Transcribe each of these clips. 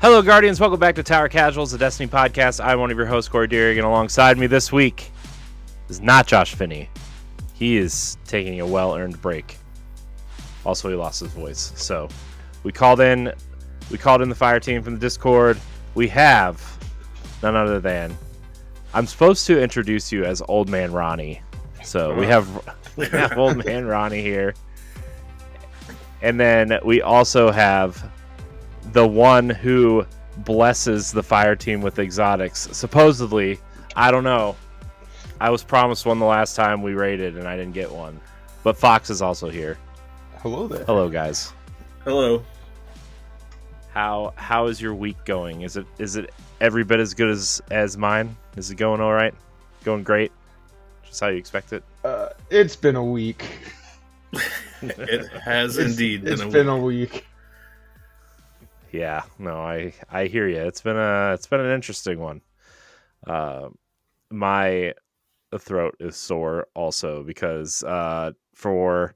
Hello, Guardians. Welcome back to Tower Casuals, the Destiny podcast. I'm one of your hosts, Corey Deering, and alongside me this week is not Josh Finney. He is taking a well-earned break. Also, he lost his voice. So we called in the fire team from the Discord. We have none other than, I'm supposed to introduce you as Old Man Ronnie. So we have Old Man Ronnie here. And then we also have the one who blesses the fire team with exotics. Supposedly, I don't know. I was promised one the last time we raided, and I didn't get one. But Fox is also here. Hello there. Hello, guys. Hello. How is your week going? Is it every bit as good as mine? Is it going all right? Going great? Just how you expect it? It's been a week. It has indeed been a week. Yeah, no, I hear you. It's been an interesting one. My throat is sore also because for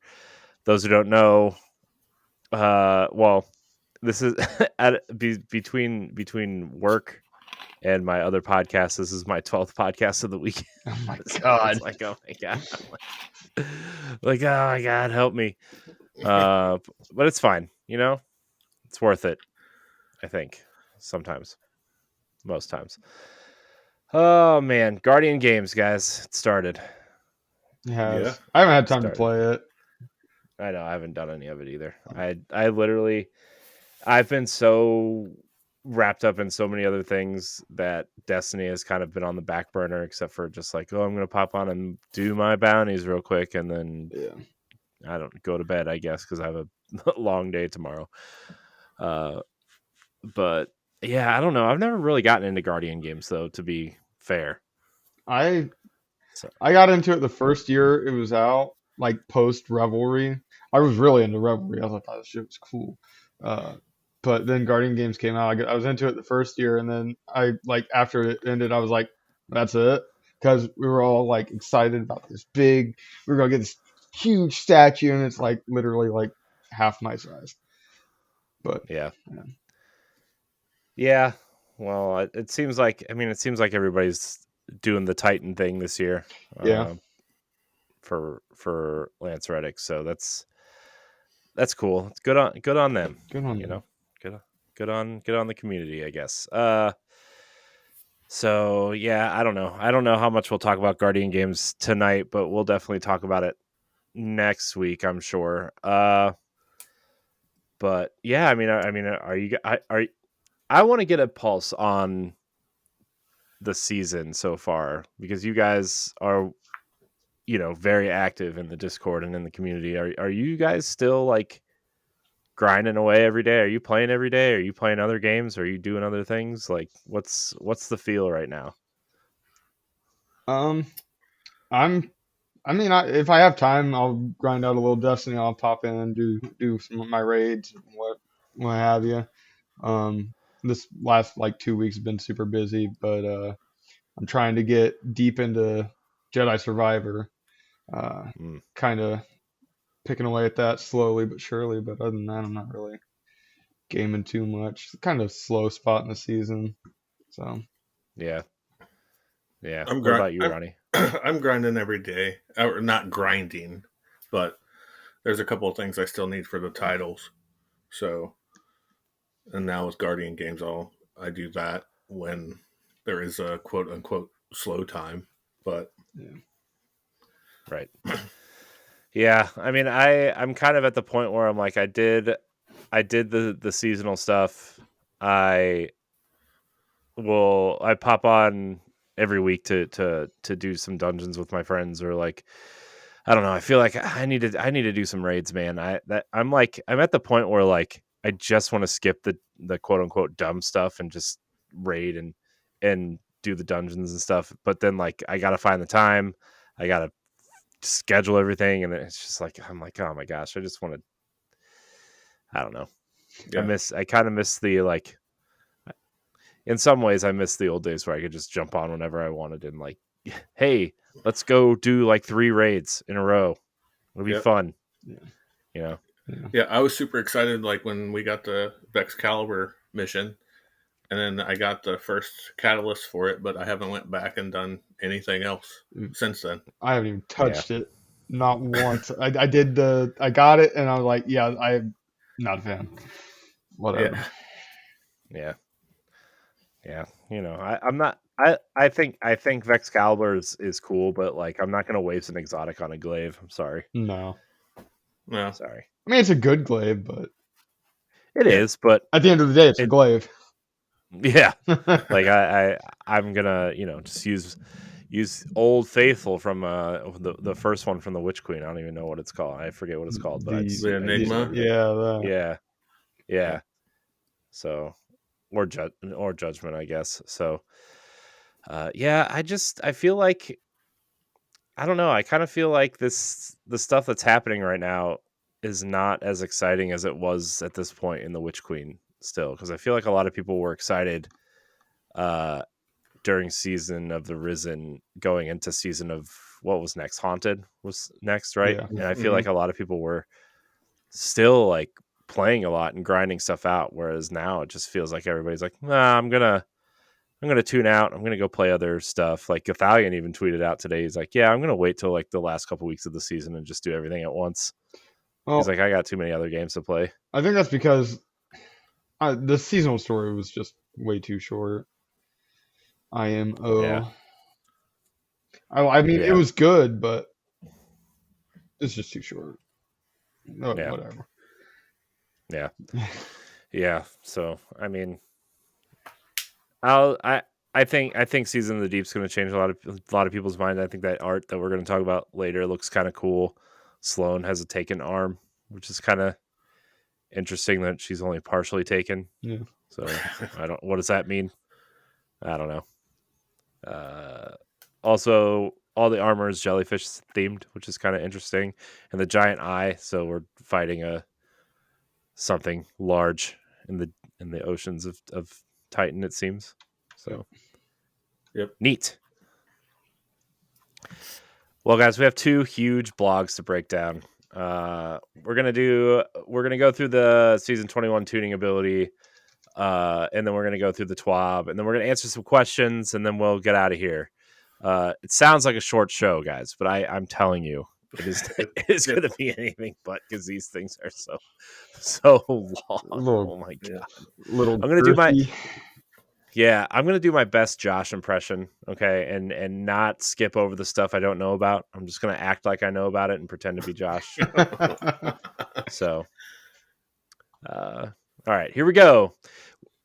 those who don't know, well, this is between work and my other podcast. This is my 12th podcast of the week. Oh my So god! it's like, oh my god, like oh my god, help me. But it's fine. You know, it's worth it. I think sometimes, most times. Oh man, Guardian Games, guys, it started. It has. Yeah. I haven't had time to play it. I know I haven't done any of it either. I've been so wrapped up in so many other things that Destiny has kind of been on the back burner, except for just like, oh, I'm gonna pop on and do my bounties real quick, and then I don't go to bed, I guess, because I have a long day tomorrow. But yeah, I don't know. I've never really gotten into Guardian games, though, to be fair. I got into it the first year it was out, like post Revelry. I was really into Revelry. I thought this shit was cool. But then Guardian Games came out. I was into it the first year, and then after it ended, I was like, that's it, because we were all like excited about this big. We were gonna get this huge statue, and it's like literally like half my size. But yeah. Well, it seems like everybody's doing the Titan thing this year. For Lance Reddick, so that's cool. It's good on them. Good on you them. know. Good on the community, I guess. So yeah, I don't know how much we'll talk about Guardian games tonight, but we'll definitely talk about it next week, I'm sure. But yeah, I mean, I want to get a pulse on the season so far, because you guys are, very active in the Discord and in the community. Are you guys still like grinding away every day? Are you playing every day? Are you playing other games? Are you doing other things? Like, what's the feel right now? If I have time, I'll grind out a little Destiny. I'll pop in and do some of my raids, what have you. This last like 2 weeks have been super busy, but I'm trying to get deep into Jedi Survivor. Kind of picking away at that slowly but surely. But other than that, I'm not really gaming too much. It's kind of slow spot in the season. So Yeah. What about you, Ronnie? I'm grinding every day. Or not grinding, but there's a couple of things I still need for the titles. So, and now with Guardian games, I do that when there is a quote unquote slow time. But right. Yeah, I mean, I'm kind of at the point where I'm like, I did the seasonal stuff. I pop on every week to do some dungeons with my friends, or like, I don't know. I feel like I need to do some raids, man. I'm at the point where like I just want to skip the quote unquote dumb stuff and just raid and do the dungeons and stuff. But then like I gotta find the time. I gotta schedule everything, and it's just like I'm like, oh my gosh, I just want to. I don't know. Yeah. I kind of miss the like. In some ways, I miss the old days where I could just jump on whenever I wanted and like, hey, let's go do like 3 raids in a row. It'll be fun. Yeah. You know. Yeah, I was super excited like when we got the Vexcalibur mission, and then I got the first catalyst for it, but I haven't went back and done anything else since then. I haven't even touched it, not once. I got it, and I was like, yeah, I'm not a fan. Whatever. Yeah. I'm not. I think Vexcalibur is cool, but like I'm not gonna waste an exotic on a glaive. I'm sorry. No. Sorry. I mean, it's a good glaive, but It is, but at the end of the day, it's a glaive. Yeah. Like I'm gonna just use Old Faithful from the first one from the Witch Queen. I don't even know what it's called. I forget what it's called, but The Enigma. Yeah. So or Judgment, I guess. So I feel like I don't know. I kind of feel like the stuff that's happening right now is not as exciting as it was at this point in the Witch Queen still, because I feel like a lot of people were excited during Season of the Risen going into Season of what was next. Haunted was next, right? Yeah. And I feel like a lot of people were still like playing a lot and grinding stuff out, whereas now it just feels like everybody's like, nah, I'm gonna tune out. I'm gonna go play other stuff. Like Gathalion even tweeted out today. He's like, yeah, I'm gonna wait till like the last couple weeks of the season and just do everything at once. Well, He's like, I got too many other games to play. I think that's because the seasonal story was just way too short. IMO. Yeah. I mean, it was good, but it's just too short. No, Yeah. whatever. Yeah. Yeah. So I mean, I think Season of the Deep's going to change a lot of people's mind. I think that art that we're going to talk about later looks kind of cool. Sloane has a taken arm, which is kind of interesting that she's only partially taken. Yeah. So what does that mean? I don't know. Also, all the armor is jellyfish themed, which is kind of interesting, and the giant eye. So we're fighting something large in the oceans of Titan, it seems. So, Yep. Neat. Well, guys, we have two huge blogs to break down. We're gonna go through the season 21 tuning ability, and then we're gonna go through the TWAB, and then we're gonna answer some questions, and then we'll get out of here. It sounds like a short show, guys, but I'm telling you, it is going to be anything but, because these things are so long. Oh my god! I'm gonna do I'm gonna do my best Josh impression, okay, and not skip over the stuff I don't know about. I'm just gonna act like I know about it and pretend to be Josh. So, all right, here we go.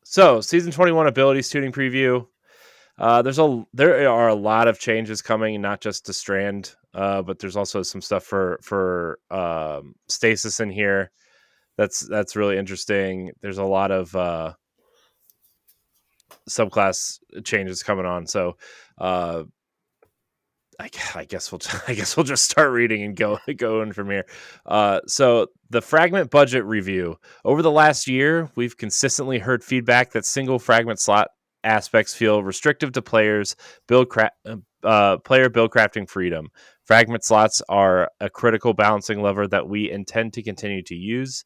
So, season 21 abilities tuning preview. There are a lot of changes coming, not just to Strand, but there's also some stuff for Stasis in here. That's really interesting. There's a lot of subclass changes coming on. So I guess we'll just start reading and go in from here. So the fragment budget review. Over the last year, we've consistently heard feedback that single fragment slot aspects feel restrictive to players' player build crafting freedom. Fragment slots are a critical balancing lever that we intend to continue to use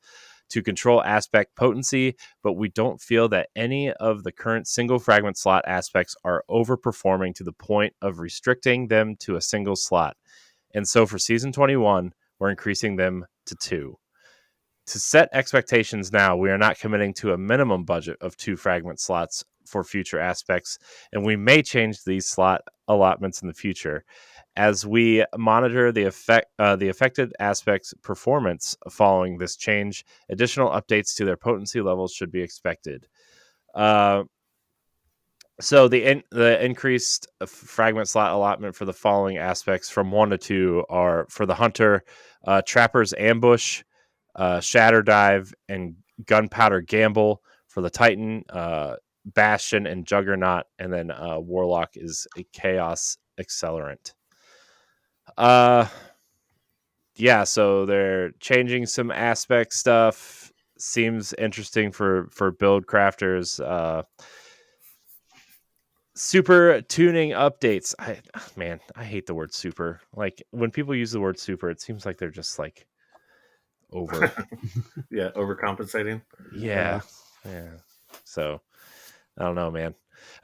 to control aspect potency, but we don't feel that any of the current single fragment slot aspects are overperforming to the point of restricting them to a single slot. And so for season 21, we're increasing them to 2. To set expectations now, we are not committing to a minimum budget of 2 fragment slots for future aspects, and we may change these slot allotments in the future. As we monitor the affected aspect's performance following this change, additional updates to their potency levels should be expected. So the increased fragment slot allotment for the following aspects from 1 to 2 are for the Hunter, Trapper's Ambush, Shatter Dive, and Gunpowder Gamble. For the Titan, Bastion and Juggernaut, and then Warlock is a Chaos Accelerant. So they're changing some aspect stuff. Seems interesting for build crafters. Super tuning updates. I hate the word super. Like when people use the word super, it seems like they're just like over. Yeah, overcompensating. Yeah. So I don't know, man.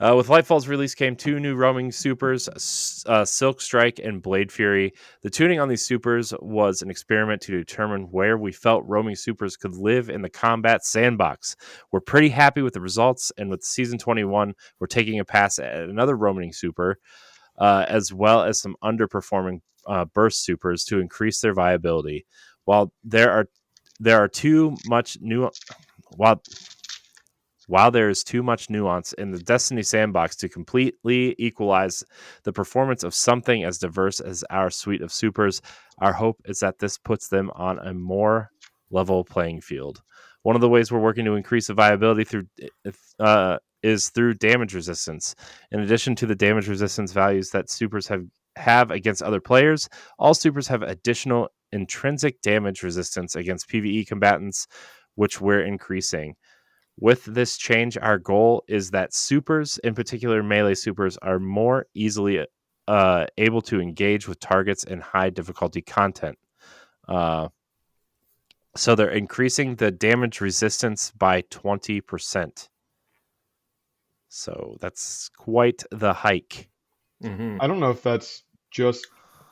With Lightfall's release came 2 new roaming supers, Silk Strike and Blade Fury. The tuning on these supers was an experiment to determine where we felt roaming supers could live in the combat sandbox. We're pretty happy with the results, and with Season 21, we're taking a pass at another roaming super, as well as some underperforming burst supers to increase their viability. While there are too much new while there is too much nuance in the Destiny sandbox to completely equalize the performance of something as diverse as our suite of supers, our hope is that this puts them on a more level playing field. One of the ways we're working to increase the viability is through damage resistance. In addition to the damage resistance values that supers have against other players, all supers have additional intrinsic damage resistance against PvE combatants, which we're increasing. With this change, our goal is that supers, in particular melee supers, are more easily able to engage with targets in high difficulty content. Uh, so they're increasing the damage resistance by 20%. So that's quite the hike. Mm-hmm. I don't know if that's just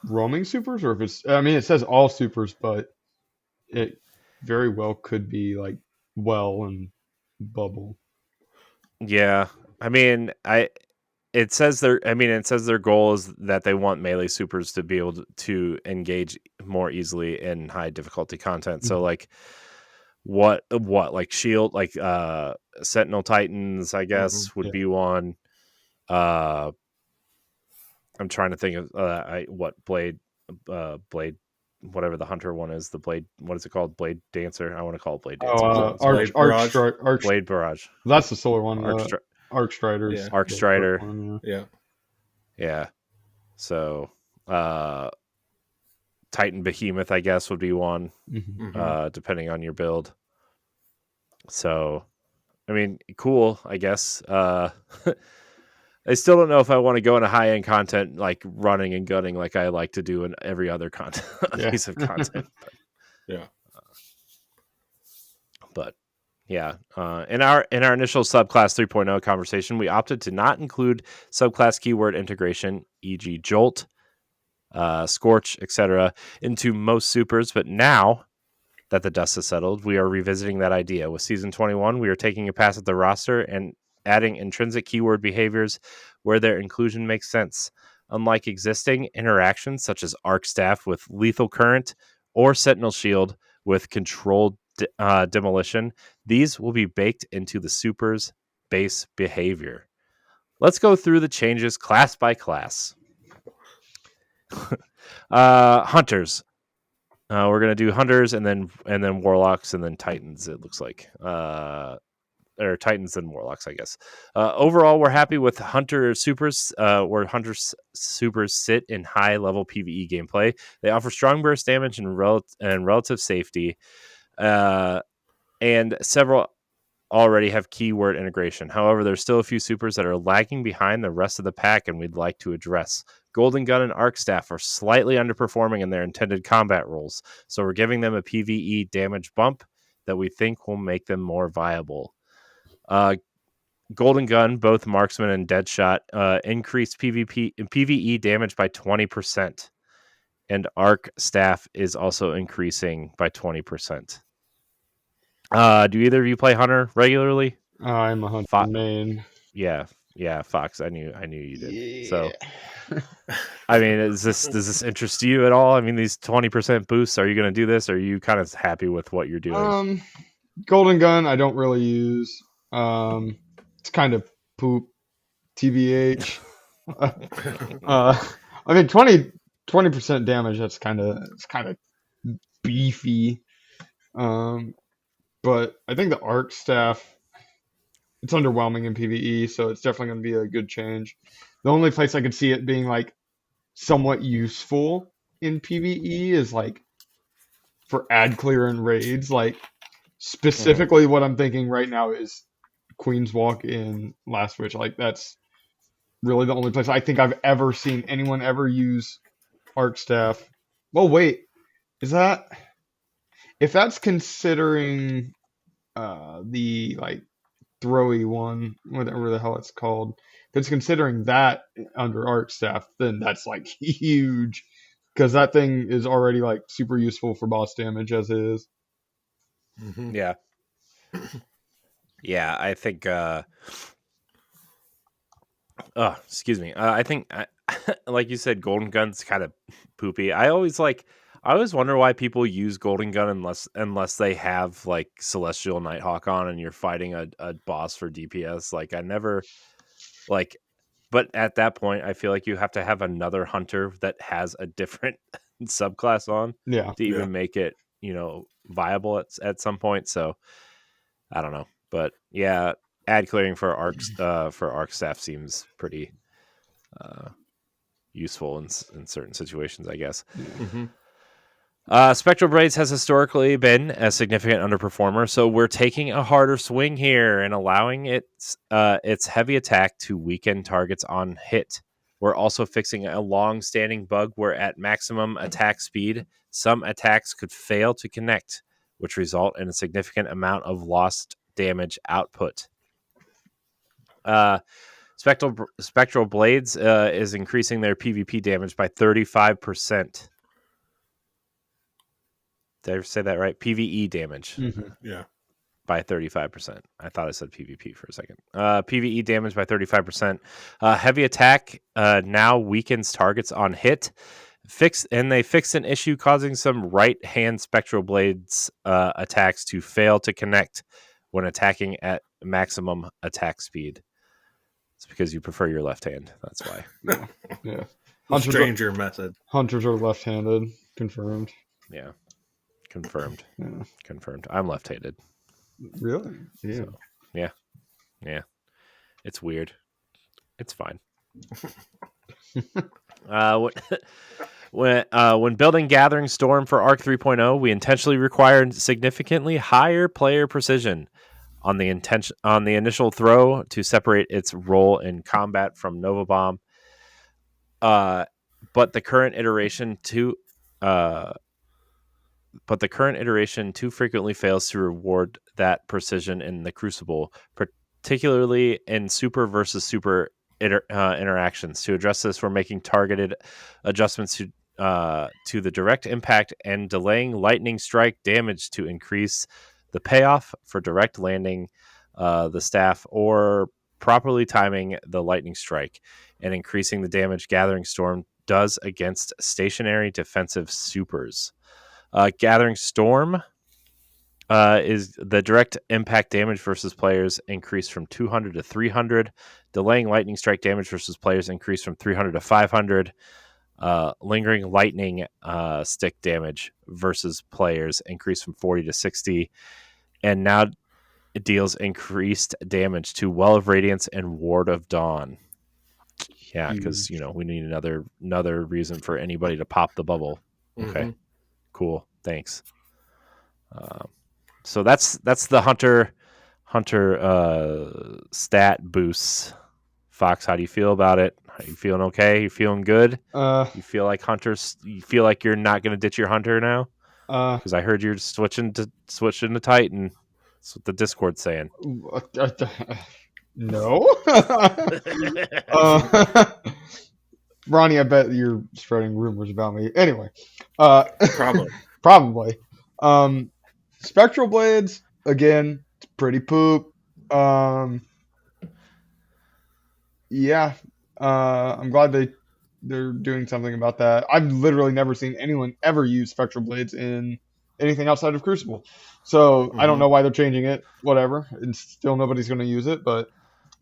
roaming supers or if it's. I mean, it says all supers, but it very well could be like well and bubble. Yeah. I mean, it says their goal is that they want melee supers to be able to engage more easily in high difficulty content. So like what like shield, like Sentinel Titans, I guess, would Yeah. be one. I'm trying to think of what blade, whatever the hunter one is, the blade, what is it called? Blade Dancer. I want to call it Blade Dancer. Oh, Blade Barrage. Blade Barrage. That's the solar one. Arc, Arc Striders. Yeah. Arc the Strider. first one, Yeah. Yeah. So Titan Behemoth, I guess, would be one, Mm-hmm. depending on your build. So, I mean, cool, I guess. I still don't know if I want to go into high end content like running and gunning like I like to do in every other content Yeah. piece of content. Yeah. But yeah, in our initial subclass 3.0 conversation, we opted to not include subclass keyword integration, e.g., Jolt, Scorch, etc., into most supers. But now that the dust has settled, we are revisiting that idea. With Season 21, we are taking a pass at the roster and adding intrinsic keyword behaviors where their inclusion makes sense. Unlike existing interactions such as Arc Staff with Lethal Current or Sentinel Shield with Controlled Demolition, these will be baked into the super's base behavior. Let's go through the changes class by class. Hunters. We're gonna do hunters and then warlocks and then titans. It looks like, or titans and warlocks, I guess. Overall, we're happy with hunter supers. Where hunter supers sit in high level PVE gameplay. They offer strong burst damage and relative safety, and several already have keyword integration. However, there's still a few supers that are lagging behind the rest of the pack, and we'd like to address. Golden Gun and Arc Staff are slightly underperforming in their intended combat roles, so we're giving them a PvE damage bump that we think will make them more viable. Golden Gun, both Marksman and Deadshot, increased PvE damage by 20%, and Arc Staff is also increasing by 20%. Do either of you play Hunter regularly? I'm a hunter main. Yeah, Fox. I knew you did. Yeah. So, I mean, does this interest you at all? I mean, these 20% boosts. Are you going to do this? Or are you kind of happy with what you're doing? Golden Gun, I don't really use. It's kind of poop. TBH. I mean, 20% damage. That's kind of beefy. But I think the Arc Staff, it's underwhelming in PvE, so it's definitely going to be a good change. The only place I could see it being like somewhat useful in PvE is like for ad clear and raids. Like specifically, what I'm thinking right now is Queen's Walk in Last Witch. Like that's really the only place I think I've ever seen anyone ever use Arc Staff. Well, wait, is that if that's considering the like throwy one, whatever the hell it's called. Because considering that under arc staff, then that's like huge. Because that thing is already like super useful for boss damage as it is. Mm-hmm. Yeah. Yeah, I think excuse me. I think like you said, Golden Gun's kind of poopy. I always wonder why people use Golden Gun unless they have like Celestial Nighthawk on and you're fighting a boss for DPS. Like I never like but at that point I feel like you have to have another hunter that has a different subclass on Yeah. to even make it, viable at some point. So I don't know. But yeah, ad clearing for arc staff seems pretty useful in certain situations, I guess. Mm-hmm. Spectral Blades has historically been a significant underperformer, so we're taking a harder swing here and allowing its heavy attack to weaken targets on hit. We're also fixing a long-standing bug where at maximum attack speed, some attacks could fail to connect, which result in a significant amount of lost damage output. Spectral Blades is increasing their PvP damage by 35%. Did I ever say that right? PvE damage Yeah. by 35%. I thought I said PvP for a second. PvE damage by 35%. Heavy attack now weakens targets on hit. They fixed an issue causing some right-hand Spectral Blades attacks to fail to connect when attacking at maximum attack speed. It's because you prefer your left hand. That's why. Yeah. The stranger method. Hunters are left-handed. Confirmed. Yeah. Confirmed. Yeah. Confirmed. I'm left-handed. Really? Yeah. So, yeah. It's weird. It's fine. When building Gathering Storm for Arc 3.0, we intentionally required significantly higher player precision on the initial throw to separate its role in combat from Nova Bomb. But the current iteration too frequently fails to reward that precision in the Crucible, particularly in super versus super interactions. To address this, we're making targeted adjustments to the direct impact and delaying lightning strike damage to increase the payoff for direct landing the staff, or properly timing the lightning strike and increasing the damage Gathering Storm does against stationary defensive supers. Gathering Storm is the direct impact damage versus players increased from 200 to 300. Delaying lightning strike damage versus players increased from 300 to 500. Lingering lightning stick damage versus players increased from 40 to 60. And now it deals increased damage to Well of Radiance and Ward of Dawn. Yeah, because we need another reason for anybody to pop the bubble. Okay, Mm-hmm. cool. Thanks. So that's the hunter stat boosts. Fox, how do you feel about it? Are you feeling okay? You feeling good? You feel like hunters? You feel like you're not going to ditch your hunter now? Because I heard you're switching to Titan. That's what the Discord's saying. No. Ronnie, I bet you're spreading rumors about me. Anyway, probably. Spectral Blades, again, it's pretty poop. Yeah, I'm glad they're doing something about that. I've literally never seen anyone ever use Spectral Blades in anything outside of Crucible. So I don't know why they're changing it. Whatever. And still nobody's going to use it, but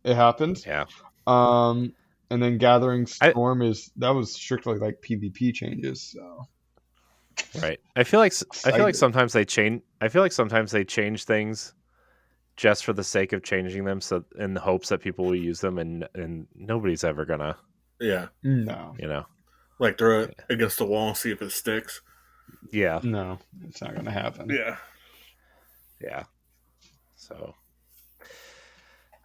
it happens. Yeah. And then Gathering Storm that was strictly like PvP changes. So. Right. I feel like sometimes they change. I feel like sometimes they change things just for the sake of changing them, so in the hopes that people will use them, and nobody's ever gonna. Yeah. No. Like throw it against the wall and see if it sticks. Yeah. No, it's not gonna happen. Yeah. Yeah. So.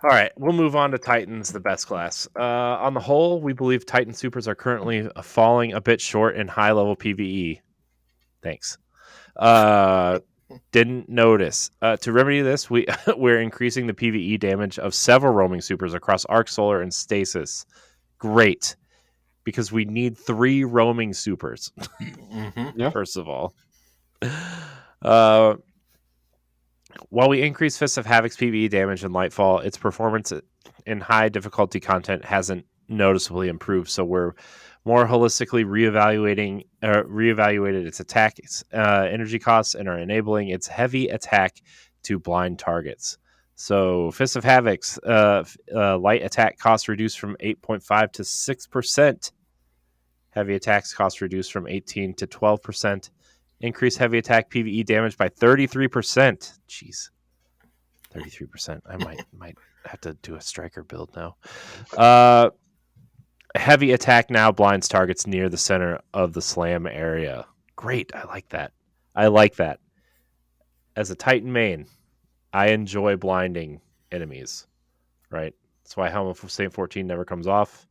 All right, we'll move on to Titans, the best class. On the whole, we believe Titan Supers are currently falling a bit short in high-level PvE. Thanks. didn't notice. To remedy this, we're increasing the PvE damage of several roaming supers across Arc, Solar, and Stasis. Great, because we need 3 roaming supers. Mm-hmm. Yeah. First of all, uh, while we increase Fists of Havoc's PvE damage in Lightfall, its performance in high difficulty content hasn't noticeably improved. So we're more holistically reevaluated its attack energy costs and are enabling its heavy attack to blind targets. So Fist of Havoc's light attack costs reduced from 8.5 to 6%. Heavy attacks cost reduced from 18 to 12%. Increase heavy attack PvE damage by 33%. Jeez. 33%. I might have to do a striker build now. Heavy attack now blinds targets near the center of the slam area. Great. I like that. I like that. As a Titan main, I enjoy blinding enemies, right? That's why Helm of St. 14 never comes off,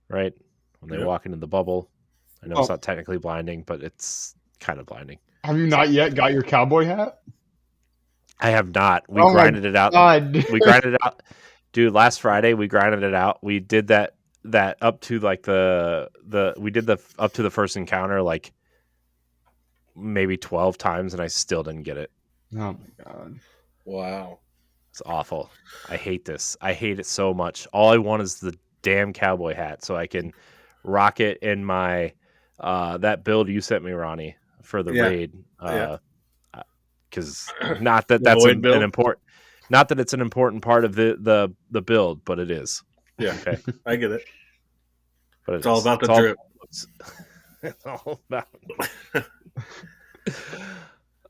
right? When they Yep. walk into the bubble. I know Oh. it's not technically blinding, but it's kind of blinding. Have you not yet got your cowboy hat? I have not. We Oh my grinded it out. God. We grinded it out. Dude, last Friday we grinded it out. We did that up to like the we did the up to the first encounter like maybe 12 times and I still didn't get it. Oh my God. Wow. It's awful. I hate this. I hate it so much. All I want is the damn cowboy hat so I can rock it in my that build you sent me, Ronnie, for the Yeah. raid. Yeah. Because not that The that's void an build? important, not that it's an important part of the build, but it is. Yeah. Okay, I get it. but It's all about the drip. It's all about.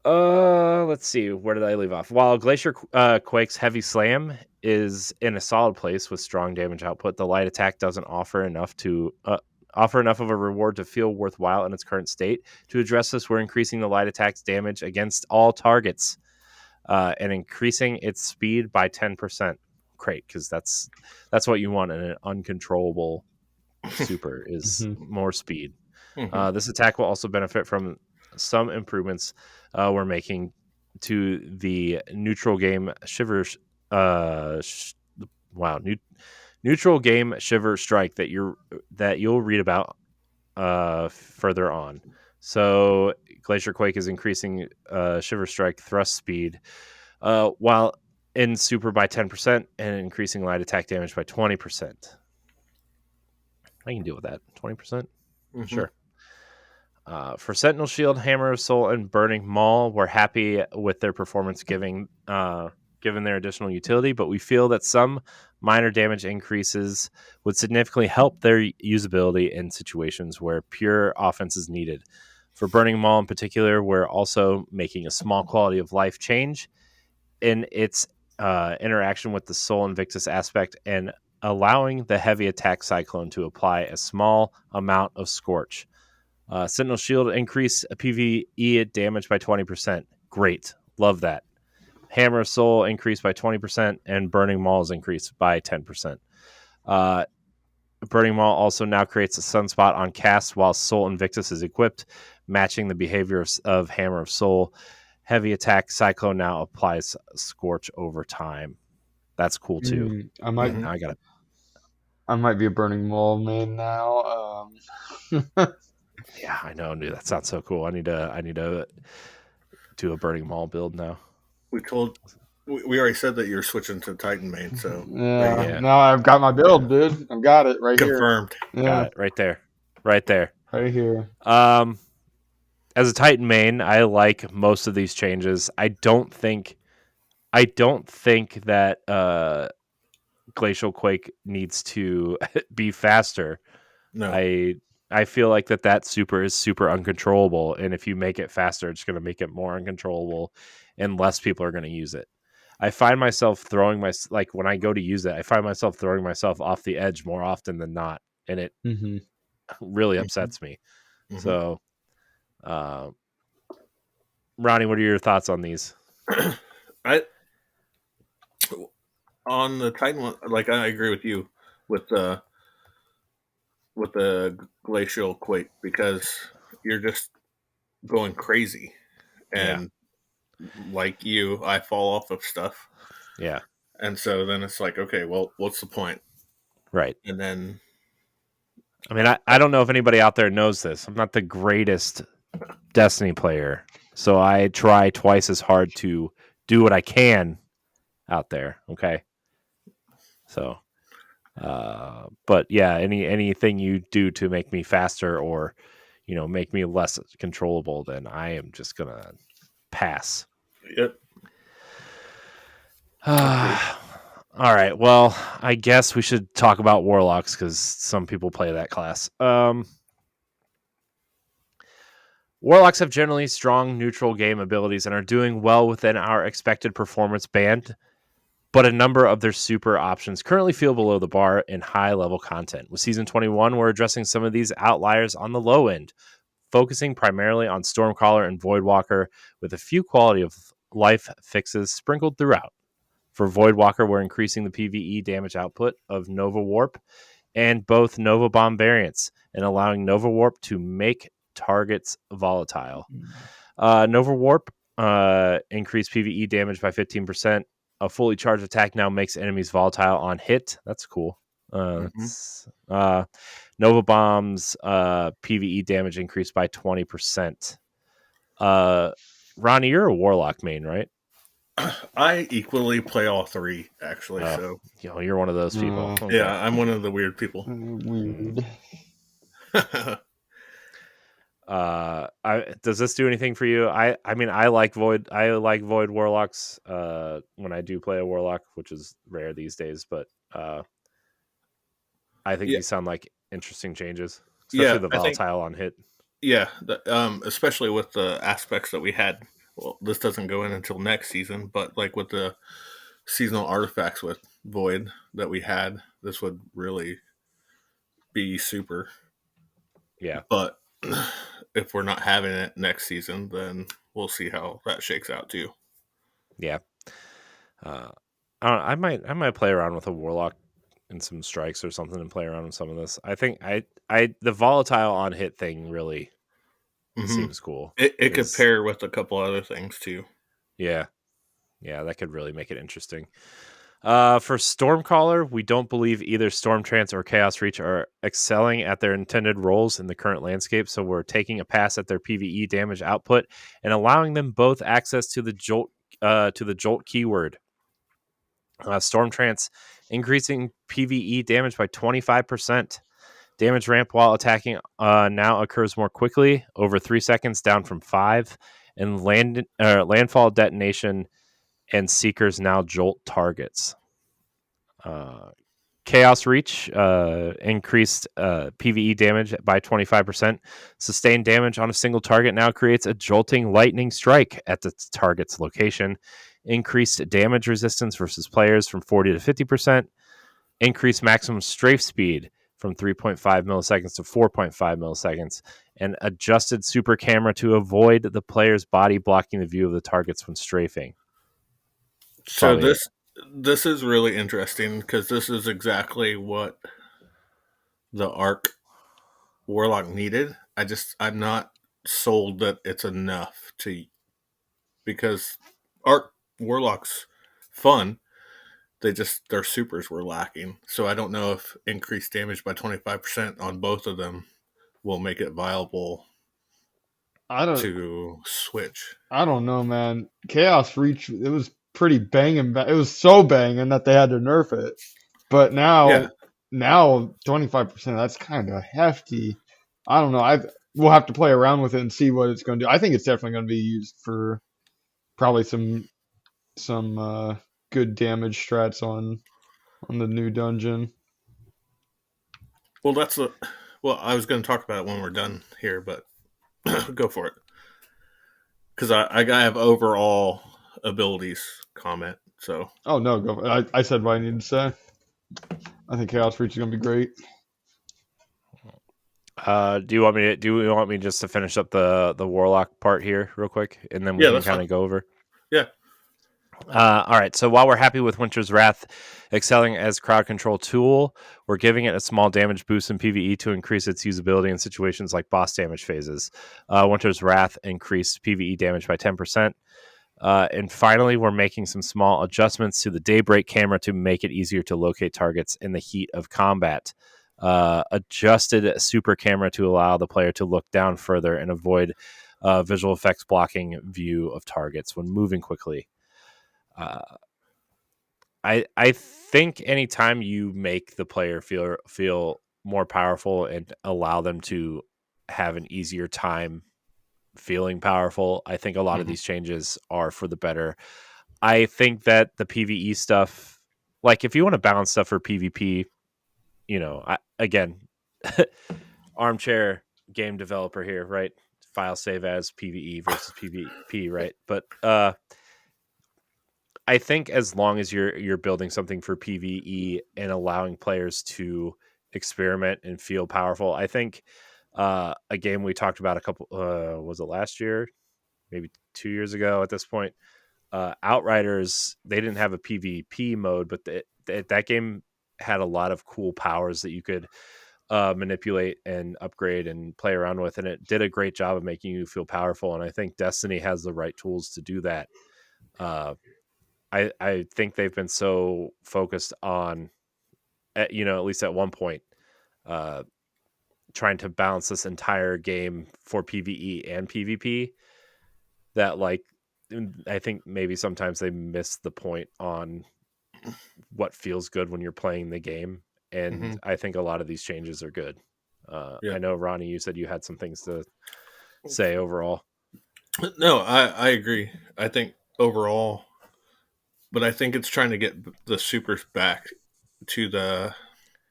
Let's see. Where did I leave off? While Glacier Quake's heavy slam is in a solid place with strong damage output, the light attack doesn't offer enough of a reward to feel worthwhile in its current state. To address this, we're increasing the light attack's damage against all targets and increasing its speed by 10%. Great, because that's what you want in an uncontrollable super is more speed. Mhm. This attack will also benefit from some improvements we're making to the neutral game shiver. Neutral game shiver strike that you'll read about further on. So Glacier Quake is increasing shiver strike thrust speed while in super by 10% and increasing light attack damage by 20%. I can deal with that. 20%? Mhm. Sure. For Sentinel Shield, Hammer of Soul, and Burning Maul, we're happy with their performance given their additional utility, but we feel that some minor damage increases would significantly help their usability in situations where pure offense is needed. For Burning Maul in particular, we're also making a small quality of life change in its interaction with the Soul Invictus aspect and allowing the heavy attack Cyclone to apply a small amount of Scorch. Sentinel Shield increase PvE damage by 20%. Great. Love that. Hammer of Soul increased by 20%, and Burning Maul is increased by 10%. Burning Maul also now creates a sunspot on cast while Soul Invictus is equipped, matching the behavior of Hammer of Soul. Heavy attack Cyclone now applies Scorch over time. That's cool too. I might Mhm. I got it. I might be a Burning Maul main now. Yeah, I know, dude. That sounds so cool. I need to do a Burning Maul build now. We already said that you're switching to Titan main, so Yeah. Yeah. Now I've got my build, dude. I've got it right confirmed. here. Got Yeah, it right there. Right there. right here. As a Titan main, I like most of these changes. I don't think that Glacial Quake needs to be faster. No. I feel like that super is super uncontrollable, and if you make it faster, it's going to make it more uncontrollable, and less people are going to use it. I find myself throwing like when I go to use it, I find myself throwing myself off the edge more often than not, and it Mm-hmm. really Mhm. upsets me. Mhm. So, Ronnie, what are your thoughts on these? I on the Titan one, like I agree with you with the glacial quake because you're just going crazy, Yeah. and like you, I fall off of stuff. Yeah. And so then it's like, okay, well, what's the point? Right. And then I mean, I don't know if anybody out there knows this. I'm not the greatest Destiny player, so I try twice as hard to do what I can out there. Okay. So, but yeah, anything you do to make me faster or, make me less controllable, then I am just gonna pass. yep. All right. Well, I guess we should talk about warlocks because some people play that class. Warlocks have generally strong neutral game abilities and are doing well within our expected performance band, but a number of their super options currently feel below the bar in high level content. With Season 21, we're addressing some of these outliers on the low end, focusing primarily on Stormcaller and Voidwalker, with a few quality of life fixes sprinkled throughout. For Voidwalker, we're increasing the PvE damage output of Nova Warp and both Nova Bomb variants and allowing Nova Warp to make targets volatile. Nova Warp increased PvE damage by 15%. A fully charged attack now makes enemies volatile on hit. That's cool. Nova Bomb's PvE damage increased by 20%. Ronnie, you're a Warlock main, right? I equally play all three, actually. So you're one of those people. Okay. yeah, I'm one of the weird people. Weird. Does this do anything for you? I mean, I like Void Warlocks when I do play a Warlock, which is rare these days, but I think these sound like interesting changes, especially the volatile on hit. Yeah, especially with the aspects that we had. Well, this doesn't go in until next season, but like with the seasonal artifacts with Void that we had, this would really be super. Yeah. But if we're not having it next season, then we'll see how that shakes out too. Yeah. I might play around with a Warlock and some strikes or something and play around with some of this. I think the volatile on hit thing really seems cool. It could pair with a couple other things too. Yeah. Yeah, that could really make it interesting. For Stormcaller, we don't believe either Stormtrance or Chaos Reach are excelling at their intended roles in the current landscape, so we're taking a pass at their PvE damage output and allowing them both access to the Jolt keyword. Stormtrance increasing PvE damage by 25%. Damage ramp while attacking now occurs more quickly, over 3 seconds, down from 5. And landfall detonation and Seekers now jolt targets. Chaos Reach increased PvE damage by 25%. Sustained damage on a single target now creates a jolting lightning strike at the target's location. Increased damage resistance versus players from 40 to 50%. Increased maximum strafe speed from 3.5 milliseconds to 4.5 milliseconds. And adjusted super camera to avoid the player's body blocking the view of the targets when strafing. So this is really interesting because this is exactly what the Arc Warlock needed. I'm not sold that it's enough because Arc Warlock's fun. Their supers were lacking. So I don't know if increased damage by 25% on both of them will make it viable to switch. I don't know, man. Chaos Reach, it was pretty banging. It was so banging that they had to nerf it. But now 25%, that's kind of hefty. I don't know. We'll have to play around with it and see what it's going to do. I think it's definitely going to be used for probably some good damage strats on the new dungeon. Well, I was going to talk about it when we're done here, but go for it. Because I have overall abilities comment. So. Oh no, go. I said what I needed to say. I think Chaos Reach is going to be great. Do you want me just to finish up the Warlock part here real quick, and then we can kind of go over? Yeah. All right. So while we're happy with Winter's Wrath excelling as crowd control tool, we're giving it a small damage boost in PvE to increase its usability in situations like boss damage phases. Winter's Wrath increased PvE damage by 10%. And finally, we're making some small adjustments to the daybreak camera to make it easier to locate targets in the heat of combat. Adjusted super camera to allow the player to look down further and avoid visual effects blocking view of targets when moving quickly. I think anytime you make the player feel more powerful and allow them to have an easier time feeling powerful, I think a lot of these changes are for the better. I think that the PvE stuff, like if you want to balance stuff for PvP, again, armchair game developer here, right? File save as PvE versus PvP, right? But I think as long as you're building something for PvE and allowing players to experiment and feel powerful, I think a game we talked about a couple was it last year, maybe 2 years ago at this point. Outriders, they didn't have a PvP mode, but that game had a lot of cool powers that you could manipulate and upgrade and play around with, and it did a great job of making you feel powerful. And I think Destiny has the right tools to do that. I think they've been so focused on, at least at one point, trying to balance this entire game for PvE and PvP that, like, I think maybe sometimes they miss the point on what feels good when you're playing the game. And I think a lot of these changes are good. I know, Ronnie, you said you had some things to say overall. No, I agree. I think overall, but I think it's trying to get the supers back to the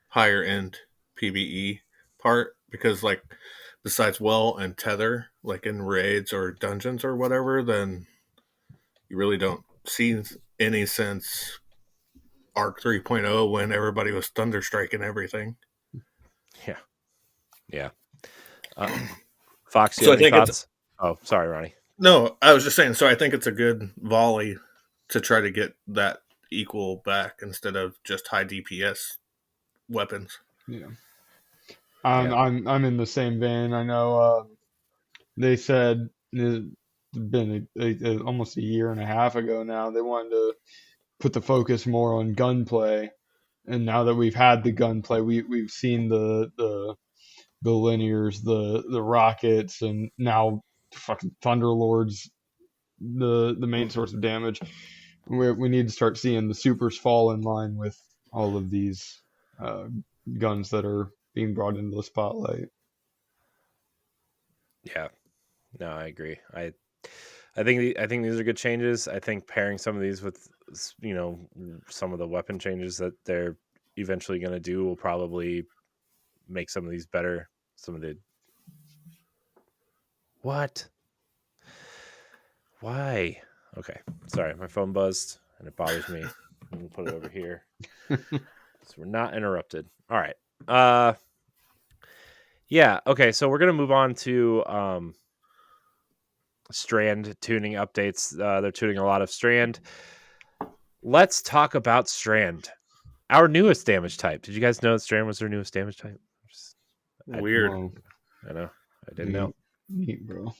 higher end PvE part, because like besides well and tether, like in raids or dungeons or whatever, then you really don't see any since Arc 3.0 when everybody was thunder striking everything. Yeah. Fox, you So have I any think thoughts? Oh, sorry, Ronnie. No, I was just saying. So I think it's a good volley to try to get that equal back instead of just high DPS weapons. Yeah. I'm in the same vein. I know they said it's been almost a year and a half ago now. They wanted to put the focus more on gunplay, and now that we've had the gunplay, we've seen the linears, the rockets, and now fucking Thunderlords, the main source of damage. We need to start seeing the supers fall in line with all of these guns that are being brought into the spotlight. Yeah, no, I agree. I think these are good changes. I think pairing some of these with some of the weapon changes that they're eventually going to do will probably make some of these better. Some of the what? Why? Okay, sorry, my phone buzzed and it bothers me. I'm gonna put it over here so we're not interrupted. All right. Yeah. Okay. So we're gonna move on to Strand tuning updates. They're tuning a lot of Strand. Let's talk about Strand, our newest damage type. Did you guys know that Strand was their newest damage type? Weird. Whoa. I know. I didn't know. Neat, bro.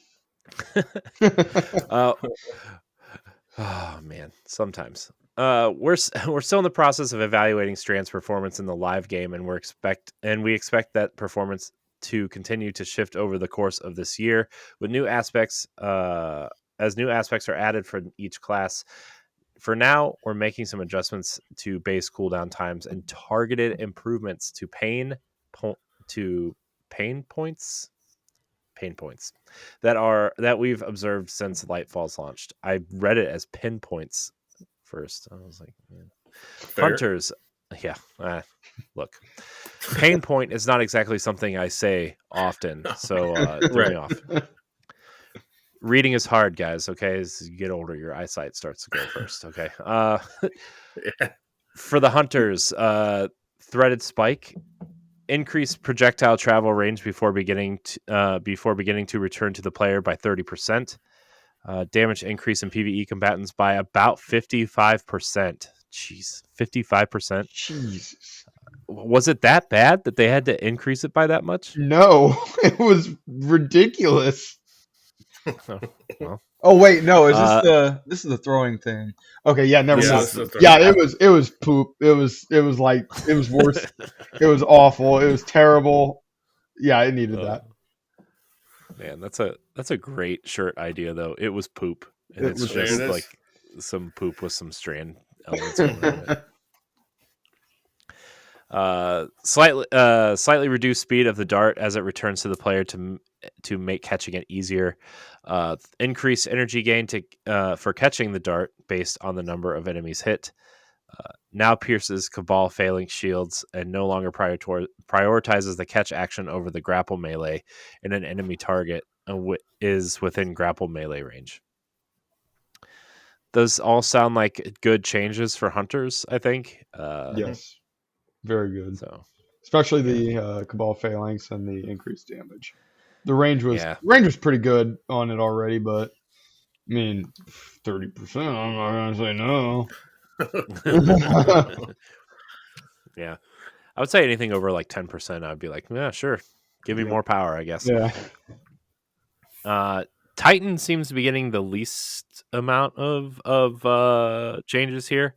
Oh man, sometimes we're still in the process of evaluating Strand's performance in the live game, and we expect that performance to continue to shift over the course of this year with new aspects. As new aspects are added for each class. For now, we're making some adjustments to base cooldown times and targeted improvements to pain points that we've observed since Lightfall's launched. I read it as pinpoints first. I was like, man. Hunters, yeah. Look, pain point is not exactly something I say often, so throw me off. Reading is hard, guys. Okay, as you get older, your eyesight starts to go first. Okay. For the hunters, threaded spike. Increase projectile travel range before beginning to return to the player by 30%. Damage increase in PvE combatants by about 55%. Jeez, 55%. Jesus. Was it that bad that they had to increase it by that much? No, it was ridiculous. Oh, well, Oh wait, no, is Uh, this is the throwing thing? Okay, yeah, never This Yeah, mind. is this is the Yeah, throwing thing. it was poop. It was worse. It was awful. It was terrible. Yeah, it needed uh, that. man, that's a great shirt idea though. It was poop, and It it's was There it just poop. is. like some poop with some strand elements going on it. Slightly reduced speed of the dart as it returns to the player to make catching it easier. Increase energy gain for catching the dart based on the number of enemies hit. Now pierces Cabal phalanx shields and no longer prioritizes the catch action over the grapple melee, and an enemy target is within grapple melee range. Those all sound like good changes for hunters, I think. Yes, very good. So Especially yeah, the Cabal phalanx and the increased damage. yeah. Range was pretty good on it already, but I mean, 30%. I'm not gonna say no. Yeah, I would say anything over like 10%, I'd be like, yeah, sure, give me Yep. more power, I guess. Yeah. Uh, Titan seems to be getting the least amount of changes here.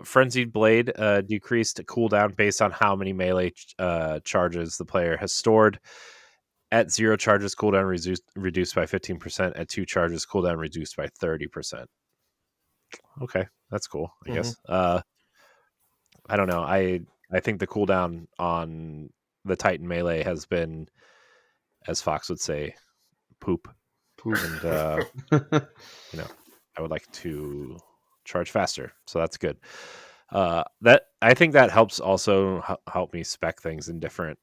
Frenzied Blade decreased cooldown based on how many melee charges the player has stored. At 0 charges, cooldown reduced by 15%. At 2 charges, cooldown reduced by 30%. Okay, that's cool, I Mhm. guess. I don't know. I think the cooldown on the Titan melee has been, as Fox would say, poop. Poop. And I would like to charge faster, so that's good. That I think that helps also help me spec things in different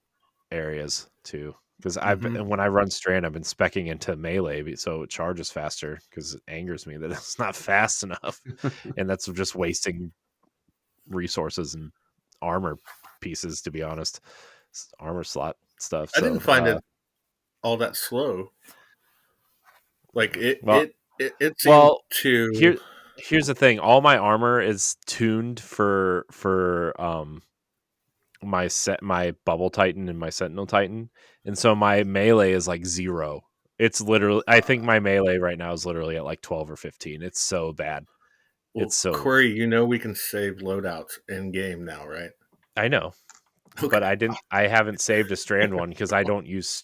areas too. Because Mhm. when I run Strand, I've been specking into melee, so it charges faster. Because it angers me that it's not fast enough, and that's just wasting resources and armor pieces. To be honest, armor slot stuff. I didn't So, find it all that slow. Like well, it seemed well, to. here's the thing. All my armor is tuned for my bubble titan and my sentinel titan, and so my melee is like 0. It's literally, I think my melee right now is literally at like 12 or 15. It's so bad. Well, It's so, Corey, you know we can save loadouts in game now, right? I know, but Okay. I haven't saved a strand one because I don't use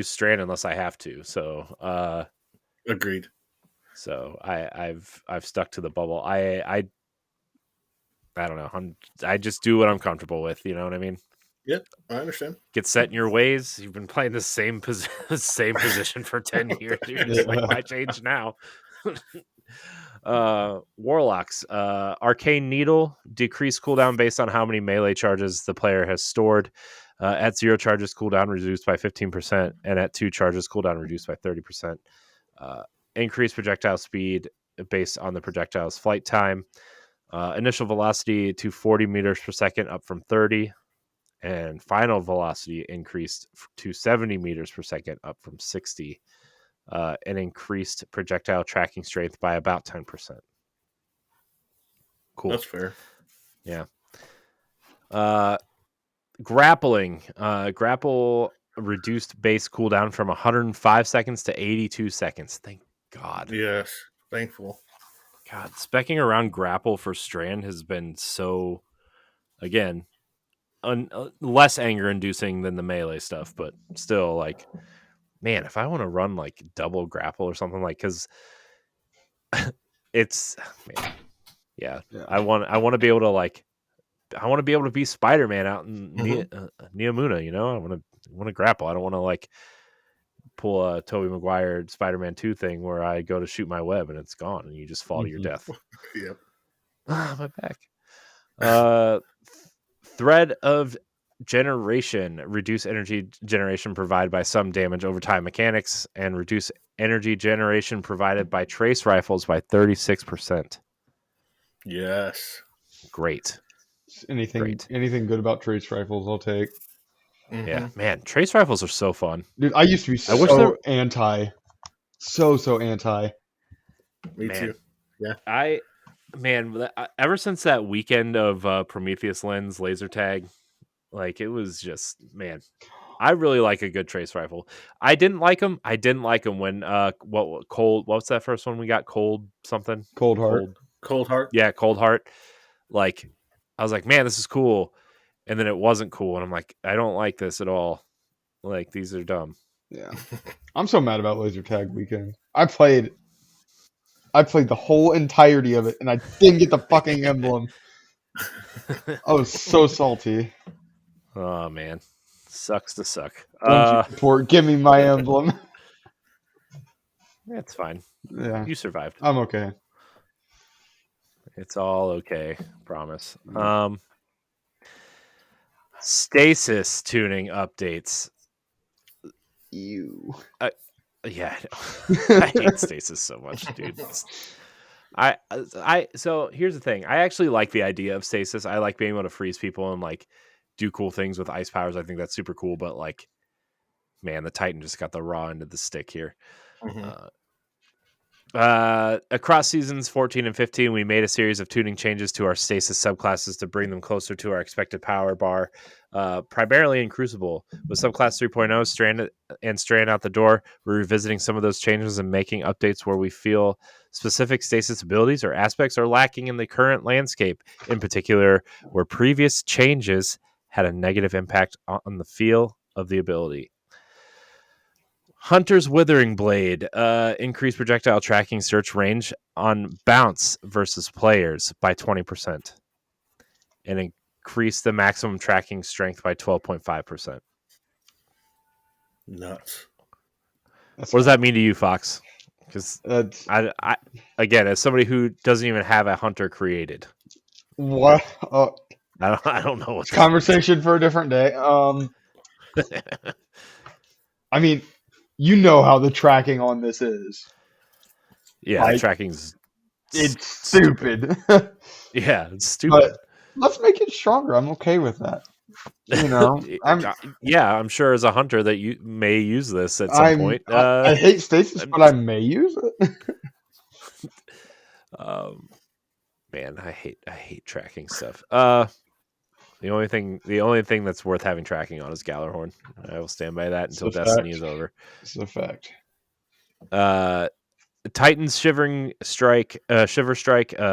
strand unless I have to. Agreed. So I've stuck to the bubble. I don't know. I just do what I'm comfortable with. You know what I mean? Yep, I understand. Get set in your ways. You've been playing the same same position for 10 years. You're just like, why change now? Warlocks. Arcane Needle. Decreased cooldown based on how many melee charges the player has stored. At 0 charges, cooldown reduced by 15%, and at 2 charges, cooldown reduced by 30%. Increased projectile speed based on the projectile's flight time. Initial velocity to 40 meters per second, up from 30. And final velocity increased to 70 meters per second, up from 60. And increased projectile tracking strength by about 10%. Cool. That's fair. Yeah. Grappling. Grapple reduced base cooldown from 105 seconds to 82 seconds. Thank God. Yes, thankful. God, specking around grapple for Strand has been so, again, less anger inducing than the melee stuff, but still, like, man, if I want to run like double grapple or something, like, because it's, man, yeah, Yeah. I want to be able to, like, I want to be able to be Spider-Man out in Mhm. Neomuna, you know. I want to grapple. I don't want to like pull a Tobey Maguire Spider-Man 2 thing where I go to shoot my web and it's gone and you just fall to your Mhm. death. Yep. Ah, my back. Uh, Thread of Generation. Reduce energy generation provided by some damage over time mechanics, and reduce energy generation provided by trace rifles by 36%. Yes. Great. Anything Great. anything good about trace rifles, I'll take. Yeah, Hmm. man, trace rifles are so fun. Dude, I used to be I wish there, so anti. So anti. Me man, too. Yeah. I, man, ever since that weekend of Prometheus Lens laser tag, like, it was just, man. I really like a good trace rifle. I didn't like them. I didn't like them when what's that first one we got? Cold something. Cold Heart. Cold Heart. Yeah, Cold Heart. Like, I was like, man, this is cool, and then it wasn't cool, and I'm like, I don't like this at all. Like, these are dumb. Yeah. I'm so mad about laser tag weekend. I played the whole entirety of it, and I didn't get the fucking emblem. I was so salty. Oh man, sucks to suck. Bungie support, give me my emblem. It's fine. Yeah, You survived. I'm okay. It's all okay. Promise. Stasis tuning updates. You. Yeah, I know. I hate stasis so much, dude. So here's the thing. I actually like the idea of stasis. I like being able to freeze people and like do cool things with ice powers. I think that's super cool. But like, man, the Titan just got the raw end of the stick here. Mm-hmm. Across seasons 14 and 15, we made a series of tuning changes to our stasis subclasses to bring them closer to our expected power bar, primarily in Crucible. With subclass 3.0 strand out the door, we're revisiting some of those changes and making updates where we feel specific stasis abilities or aspects are lacking in the current landscape, in particular, where previous changes had a negative impact on the feel of the ability. Hunter's Withering Blade increased projectile tracking search range on bounce versus players by 20% and increased the maximum tracking strength by 12.5%. Nuts. What does that mean to you, Fox? Because I again, as somebody who doesn't even have a hunter created, what? I don't know what Conversation for a different day. I mean, you know how the tracking on this is. Yeah, Like, the tracking's it's stupid. Yeah, it's stupid. But let's make it stronger. I'm okay with that. You know, I'm sure as a hunter that you may use this at some point. I hate stasis, but I may use it. Man, I hate tracking stuff. The only thing that's worth having tracking on is Gallarhorn. I will stand by that until Destiny is over. It's a fact. Titan's Shiver Strike,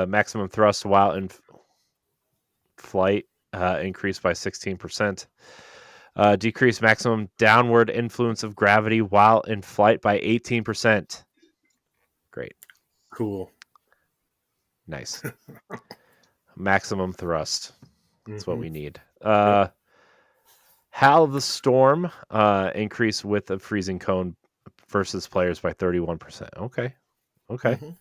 maximum thrust while in flight increased by 16%. Decreased maximum downward influence of gravity while in flight by 18%. Great. Cool. Nice. Maximum thrust. That's what we need. Yep. Howl of the Storm increase width of freezing cone versus players by 31%. Okay. Mm-hmm.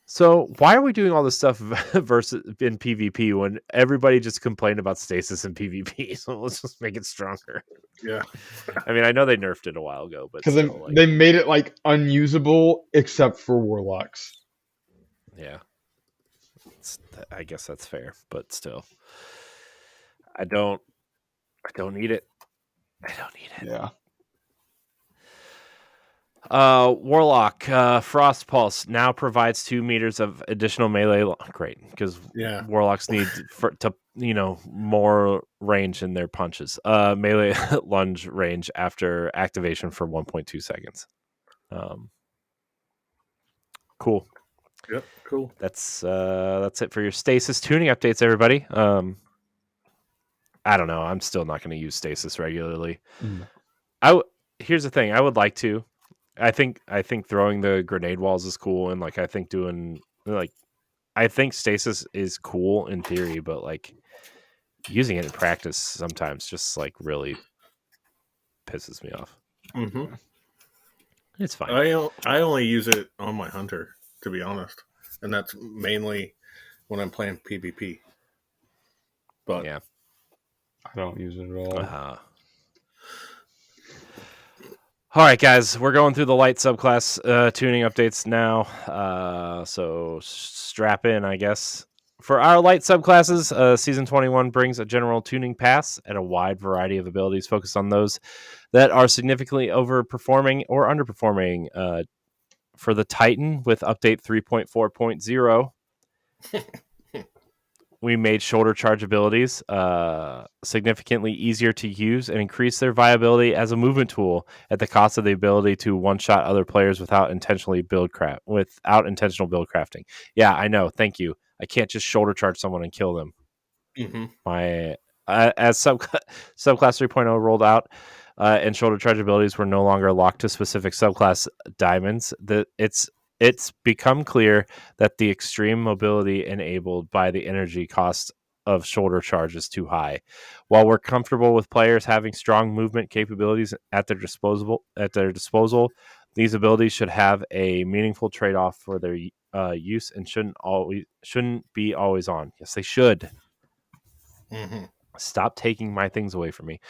So why are we doing all this stuff versus in PvP when everybody just complained about stasis in PvP? So let's just make it stronger. Yeah. I mean, I know they nerfed it a while ago, but because still, they made it like unusable except for warlocks. Yeah. I guess that's fair, but still, I don't need it. I don't need it. Yeah. Warlock Frost Pulse now provides 2 meters of additional melee. Great, because Warlocks need more range in their punches. Melee lunge range after activation for 1.2 seconds. Cool. Yep, cool. That's it for your stasis tuning updates, everybody. I don't know. I'm still not going to use stasis regularly. Here's the thing. I would like to. I think throwing the grenade walls is cool, and like I think stasis is cool in theory, but like using it in practice sometimes just like really pisses me off. Mm-hmm. It's fine. I only use it on my hunter, to be honest, and that's mainly when I'm playing PvP. But I don't use it at all. All right, guys, we're going through the light subclass tuning updates now. So strap in, I guess. For our light subclasses, Season 21 brings a general tuning pass and a wide variety of abilities focused on those that are significantly overperforming or underperforming. For the Titan with update 3.4.0, we made shoulder charge abilities significantly easier to use and increase their viability as a movement tool at the cost of the ability to one-shot other players without intentional build crafting. Yeah, I know. Thank you. I can't just shoulder charge someone and kill them. Mm-hmm. My as subclass 3.0 rolled out, and shoulder charge abilities were no longer locked to specific subclass diamonds. It's become clear that the extreme mobility enabled by the energy cost of shoulder charge is too high. While we're comfortable with players having strong movement capabilities at their disposal, these abilities should have a meaningful trade-off for their use and shouldn't be always on. Yes, they should. Mm-hmm. Stop taking my things away from me.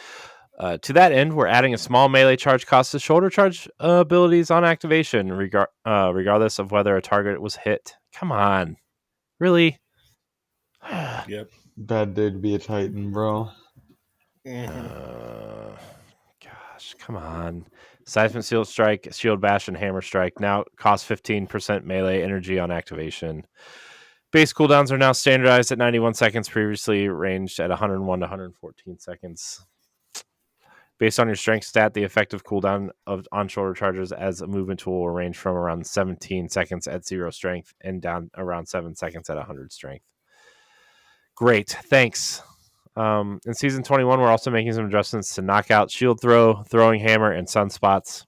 To that end, we're adding a small melee charge cost to shoulder charge abilities on activation, regardless of whether a target was hit. Come on. Really? Yep. Bad day to be a Titan, bro. Mm-hmm. Gosh, come on. Seismic Shield Strike, Shield Bash, and Hammer Strike now cost 15% melee energy on activation. Base cooldowns are now standardized at 91 seconds, previously ranged at 101 to 114 seconds. Based on your strength stat, the effective cooldown on shoulder charges as a movement tool will range from around 17 seconds at 0 strength and down around 7 seconds at 100 strength. Great, thanks. In Season 21, we're also making some adjustments to knockout, shield throw, throwing hammer, and sunspots.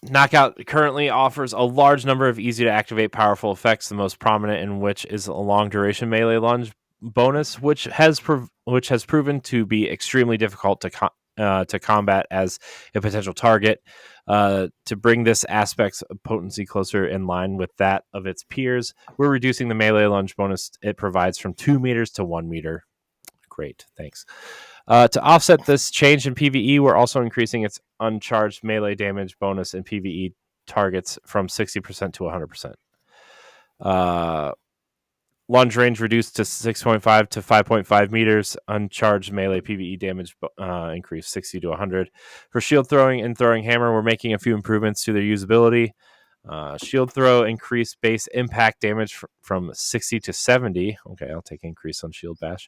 Knockout currently offers a large number of easy-to-activate powerful effects, the most prominent in which is a long-duration melee lunge bonus, which has proven to be extremely difficult to combat as a potential target. To bring this aspect's potency closer in line with that of its peers, we're reducing the melee lunge bonus it provides from 2 meters to 1 meter. Great, thanks. To offset this change in PvE, we're also increasing its uncharged melee damage bonus in PvE targets from 60% to 100%. Lunge range reduced to 6.5 to 5.5 meters. Uncharged melee PvE damage increased 60 to 100. For shield throwing and throwing hammer, we're making a few improvements to their usability. Shield throw increased base impact damage from 60 to 70. Okay, I'll take increase on shield bash.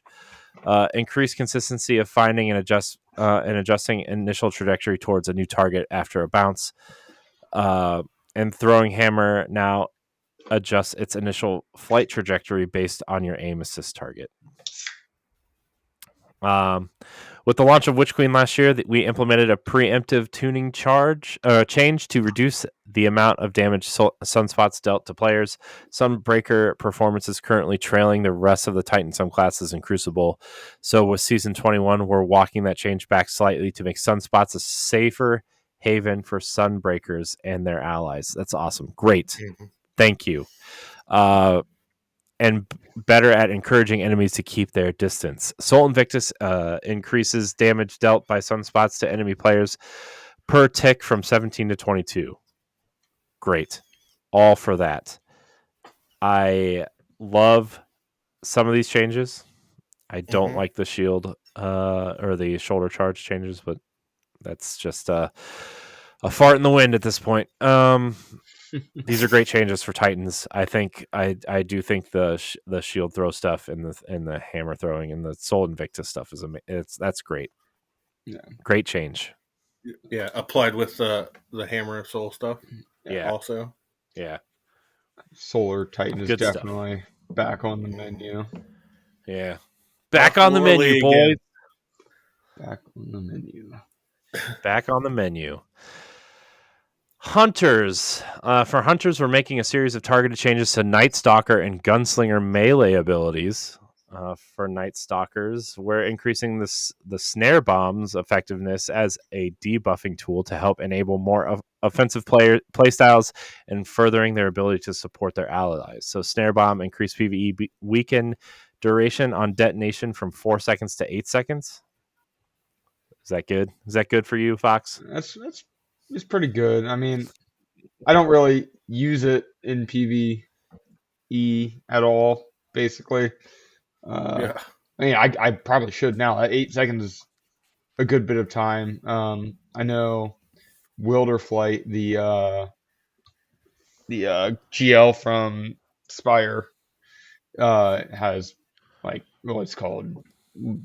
Increased consistency of finding and adjusting initial trajectory towards a new target after a bounce. And throwing hammer now adjusts its initial flight trajectory based on your aim assist target. With the launch of Witch Queen last year, we implemented a preemptive tuning change to reduce the amount of damage sunspots dealt to players. Sunbreaker performance is currently trailing the rest of the Titan subclasses in Crucible. So with Season 21, we're walking that change back slightly to make sunspots a safer haven for Sunbreakers and their allies. That's awesome. Great. Mm-hmm. Thank you. And better at encouraging enemies to keep their distance. Soul Invictus increases damage dealt by sunspots to enemy players per tick from 17 to 22. Great. All for that. I love some of these changes. I don't like the shield or the shoulder charge changes, but that's just a fart in the wind at this point. These are great changes for Titans. I do think the shield throw stuff and the hammer throwing and the Soul Invictus stuff that's great. Yeah, great change. Yeah, applied with the hammer of soul stuff. Yeah, also. Yeah, Solar Titan is Good stuff. definitely back on the menu. Yeah, back on the menu, boys. Back on the menu. Back on the menu. Hunters. For Hunters, we're making a series of targeted changes to Night Stalker and Gunslinger melee abilities. For Night Stalkers, we're increasing the snare bomb's effectiveness as a debuffing tool to help enable more offensive playstyles and furthering their ability to support their allies. So snare bomb increased PvE weaken duration on detonation from 4 seconds to 8 seconds. Is that good? Is that good for you, Fox? It's pretty good. I mean, I don't really use it in PvE at all, basically. Yeah. I mean, I probably should now. 8 seconds is a good bit of time. I know Wilder Flight, the GL from Spire has like it's called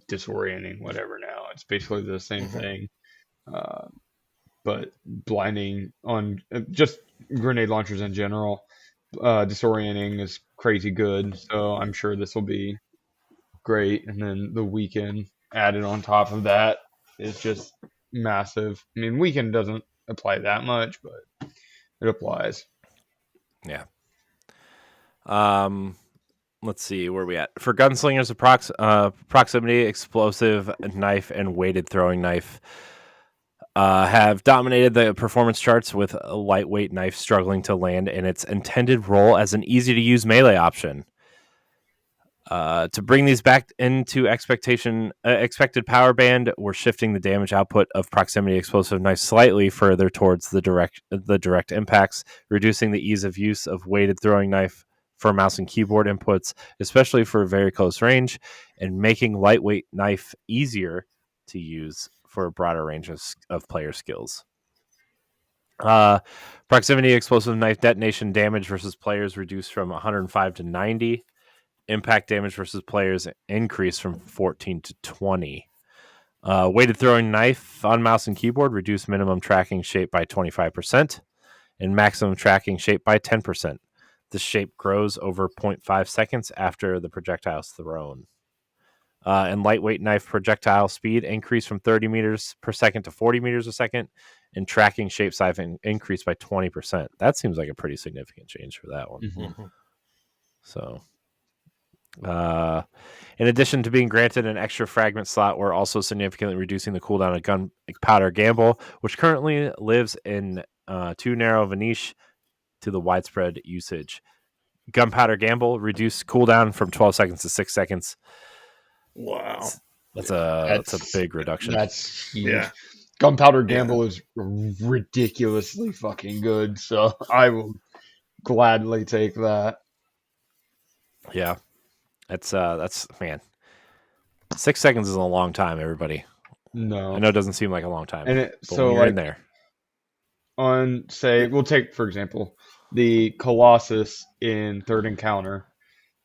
disorienting, whatever. Now it's basically the same thing, but blinding on just grenade launchers in general. Disorienting is crazy good, so I'm sure this will be great. And then the weekend added on top of that is just massive. I mean, weekend doesn't apply that much, but it applies. Yeah. Let's see where we at for gunslingers. Proximity, explosive knife, and weighted throwing knife have dominated the performance charts, with a lightweight knife struggling to land in its intended role as an easy-to-use melee option. To bring these back into expected power band, we're shifting the damage output of proximity explosive knife slightly further towards the direct impacts, reducing the ease of use of weighted throwing knife for mouse and keyboard inputs, especially for very close range, and making lightweight knife easier to use for a broader range of player skills. Proximity explosive knife detonation damage versus players reduced from 105 to 90. Impact damage versus players increased from 14 to 20. Weighted throwing knife on mouse and keyboard reduced minimum tracking shape by 25% and maximum tracking shape by 10%. The shape grows over 0.5 seconds after the projectile is thrown. And lightweight knife projectile speed increased from 30 meters per second to 40 meters a second, and tracking shape size increased by 20%. That seems like a pretty significant change for that one. Mm-hmm. So, in addition to being granted an extra fragment slot, we're also significantly reducing the cooldown of gunpowder gamble, which currently lives in too narrow of a niche to the widespread usage. Gunpowder gamble reduced cooldown from 12 seconds to 6 seconds. Wow. That's a big reduction. That's huge. Yeah. Gunpowder Gamble is ridiculously fucking good, so I will gladly take that. Yeah. That's man. 6 seconds is a long time, everybody. No. I know it doesn't seem like a long time. And but when you're in there. On, say, we'll take, for example, the Colossus in Third Encounter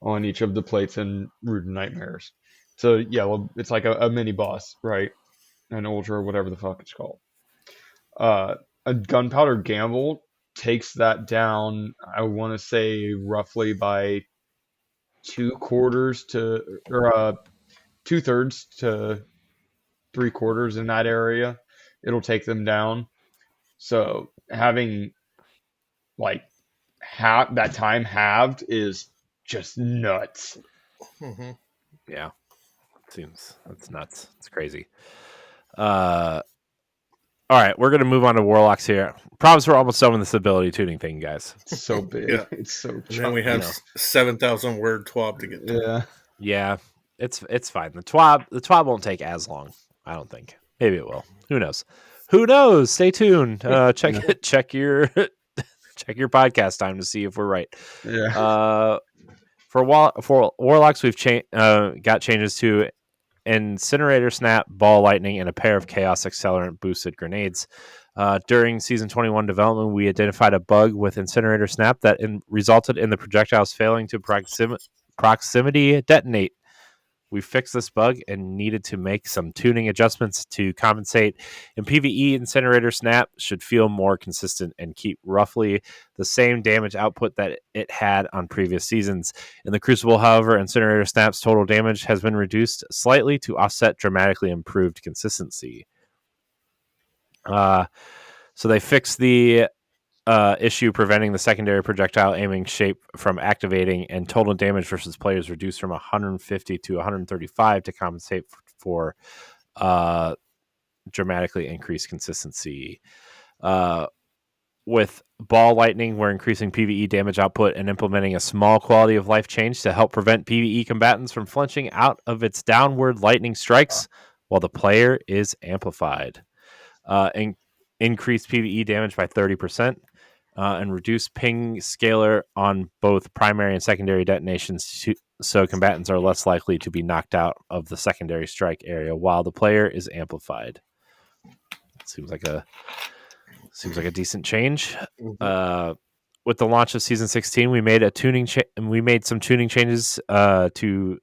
on each of the plates in Rude Nightmares. So, yeah, well, it's like a mini boss, right? An Ultra, whatever the fuck it's called. A Gunpowder Gamble takes that down, I want to say, roughly by 2/4 to, or 2/3 to 3/4 in that area. It'll take them down. So having like that time halved is just nuts. Mm-hmm. Yeah. That's nuts. It's crazy. All right, we're going to move on to Warlocks here. Promise we're almost done with this ability tuning thing, guys. It's so big. Yeah. It's so chunky. And then we have 7,000 word TWAB to get to. Yeah. Yeah, it's fine. The TWAB won't take as long, I don't think. Maybe it will. Who knows? Who knows? Stay tuned. Check your podcast time to see if we're right. Yeah. For Warlocks, we've got changes to Incinerator Snap, Ball Lightning, and a pair of Chaos Accelerant boosted grenades. During Season 21 development, we identified a bug with Incinerator Snap that resulted in the projectiles failing to proximity detonate. We fixed this bug and needed to make some tuning adjustments to compensate. In PvE, Incinerator Snap should feel more consistent and keep roughly the same damage output that it had on previous seasons. In the Crucible, however, Incinerator Snap's total damage has been reduced slightly to offset dramatically improved consistency. So they fixed the issue preventing the secondary projectile aiming shape from activating, and total damage versus players reduced from 150 to 135 to compensate for dramatically increased consistency. With Ball Lightning, we're increasing PvE damage output and implementing a small quality of life change to help prevent PvE combatants from flinching out of its downward lightning strikes while the player is amplified. Increase PvE damage by 30%. And reduce ping scalar on both primary and secondary detonations so combatants are less likely to be knocked out of the secondary strike area while the player is amplified. Seems like a decent change. with the launch of season 16, we made some tuning changes to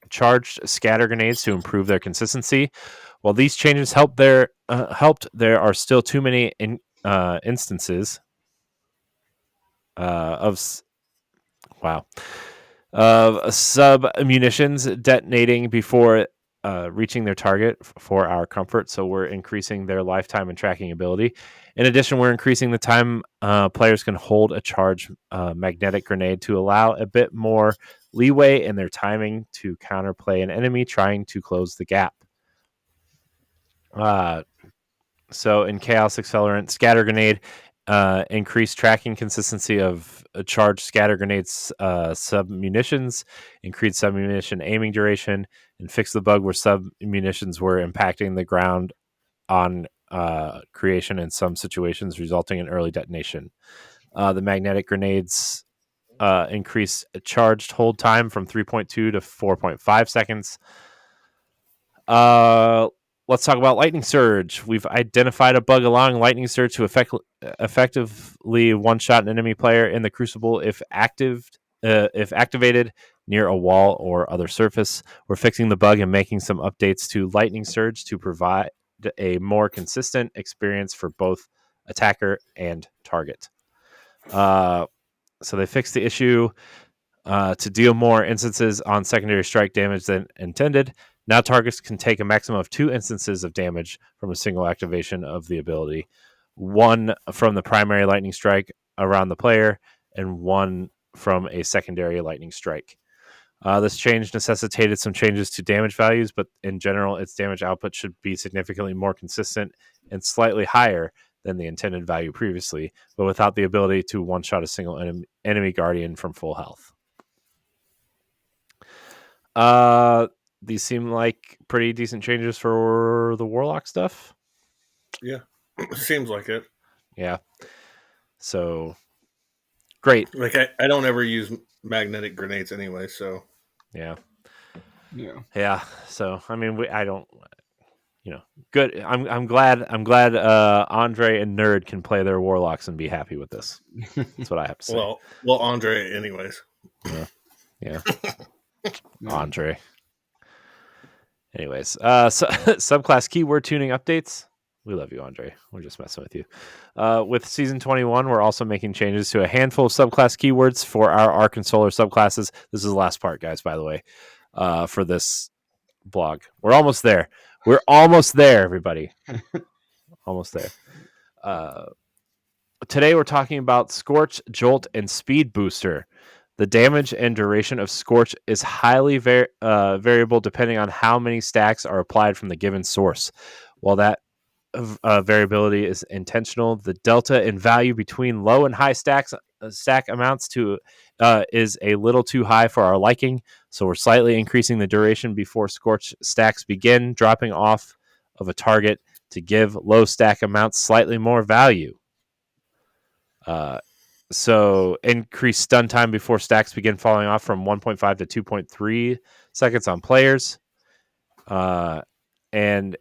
charged scatter grenades to improve their consistency. While these changes helped, there are still too many instances of sub munitions detonating before reaching their target for our comfort. So we're increasing their lifetime and tracking ability. In addition, we're increasing the time players can hold a charged magnetic grenade to allow a bit more leeway in their timing to counterplay an enemy trying to close the gap. So in Chaos Accelerant, Scatter Grenade increased tracking consistency of charged scatter grenades sub-munitions, increased sub-munition aiming duration, and fixed the bug where sub-munitions were impacting the ground on creation in some situations, resulting in early detonation. The magnetic grenades increased charged hold time from 3.2 to 4.5 seconds. Let's talk about Lightning Surge. We've identified a bug allowing Lightning Surge to effectively one-shot an enemy player in the Crucible if activated near a wall or other surface. We're fixing the bug and making some updates to Lightning Surge to provide a more consistent experience for both attacker and target. So they fixed the issue to deal more instances on secondary strike damage than intended. Now targets can take a maximum of 2 instances of damage from a single activation of the ability. 1 from the primary lightning strike around the player, and 1 from a secondary lightning strike. This change necessitated some changes to damage values, but in general, its damage output should be significantly more consistent and slightly higher than the intended value previously, but without the ability to one-shot a single enemy guardian from full health. These seem like pretty decent changes for the Warlock stuff. Yeah, seems like it. Yeah. So, great. Like, I don't ever use magnetic grenades anyway, so. Yeah. Yeah. So, I mean, I don't, good. I'm glad Andre and Nerd can play their Warlocks and be happy with this. That's what I have to say. Well, Andre anyways. Yeah. Andre. Anyways, subclass keyword tuning updates. We love you, Andre. We're just messing with you. With Season 21, we're also making changes to a handful of subclass keywords for our Arc and Solar subclasses. This is the last part, guys, by the way, for this blog. We're almost there. We're almost there, everybody. Almost there. Today, we're talking about Scorch, Jolt, and Speed Booster. The damage and duration of Scorch is highly variable depending on how many stacks are applied from the given source. While that variability is intentional, the delta in value between low and high stack amounts to is a little too high for our liking, so we're slightly increasing the duration before Scorch stacks begin dropping off of a target to give low stack amounts slightly more value. So increase stun time before stacks begin falling off from 1.5 to 2.3 seconds on players, and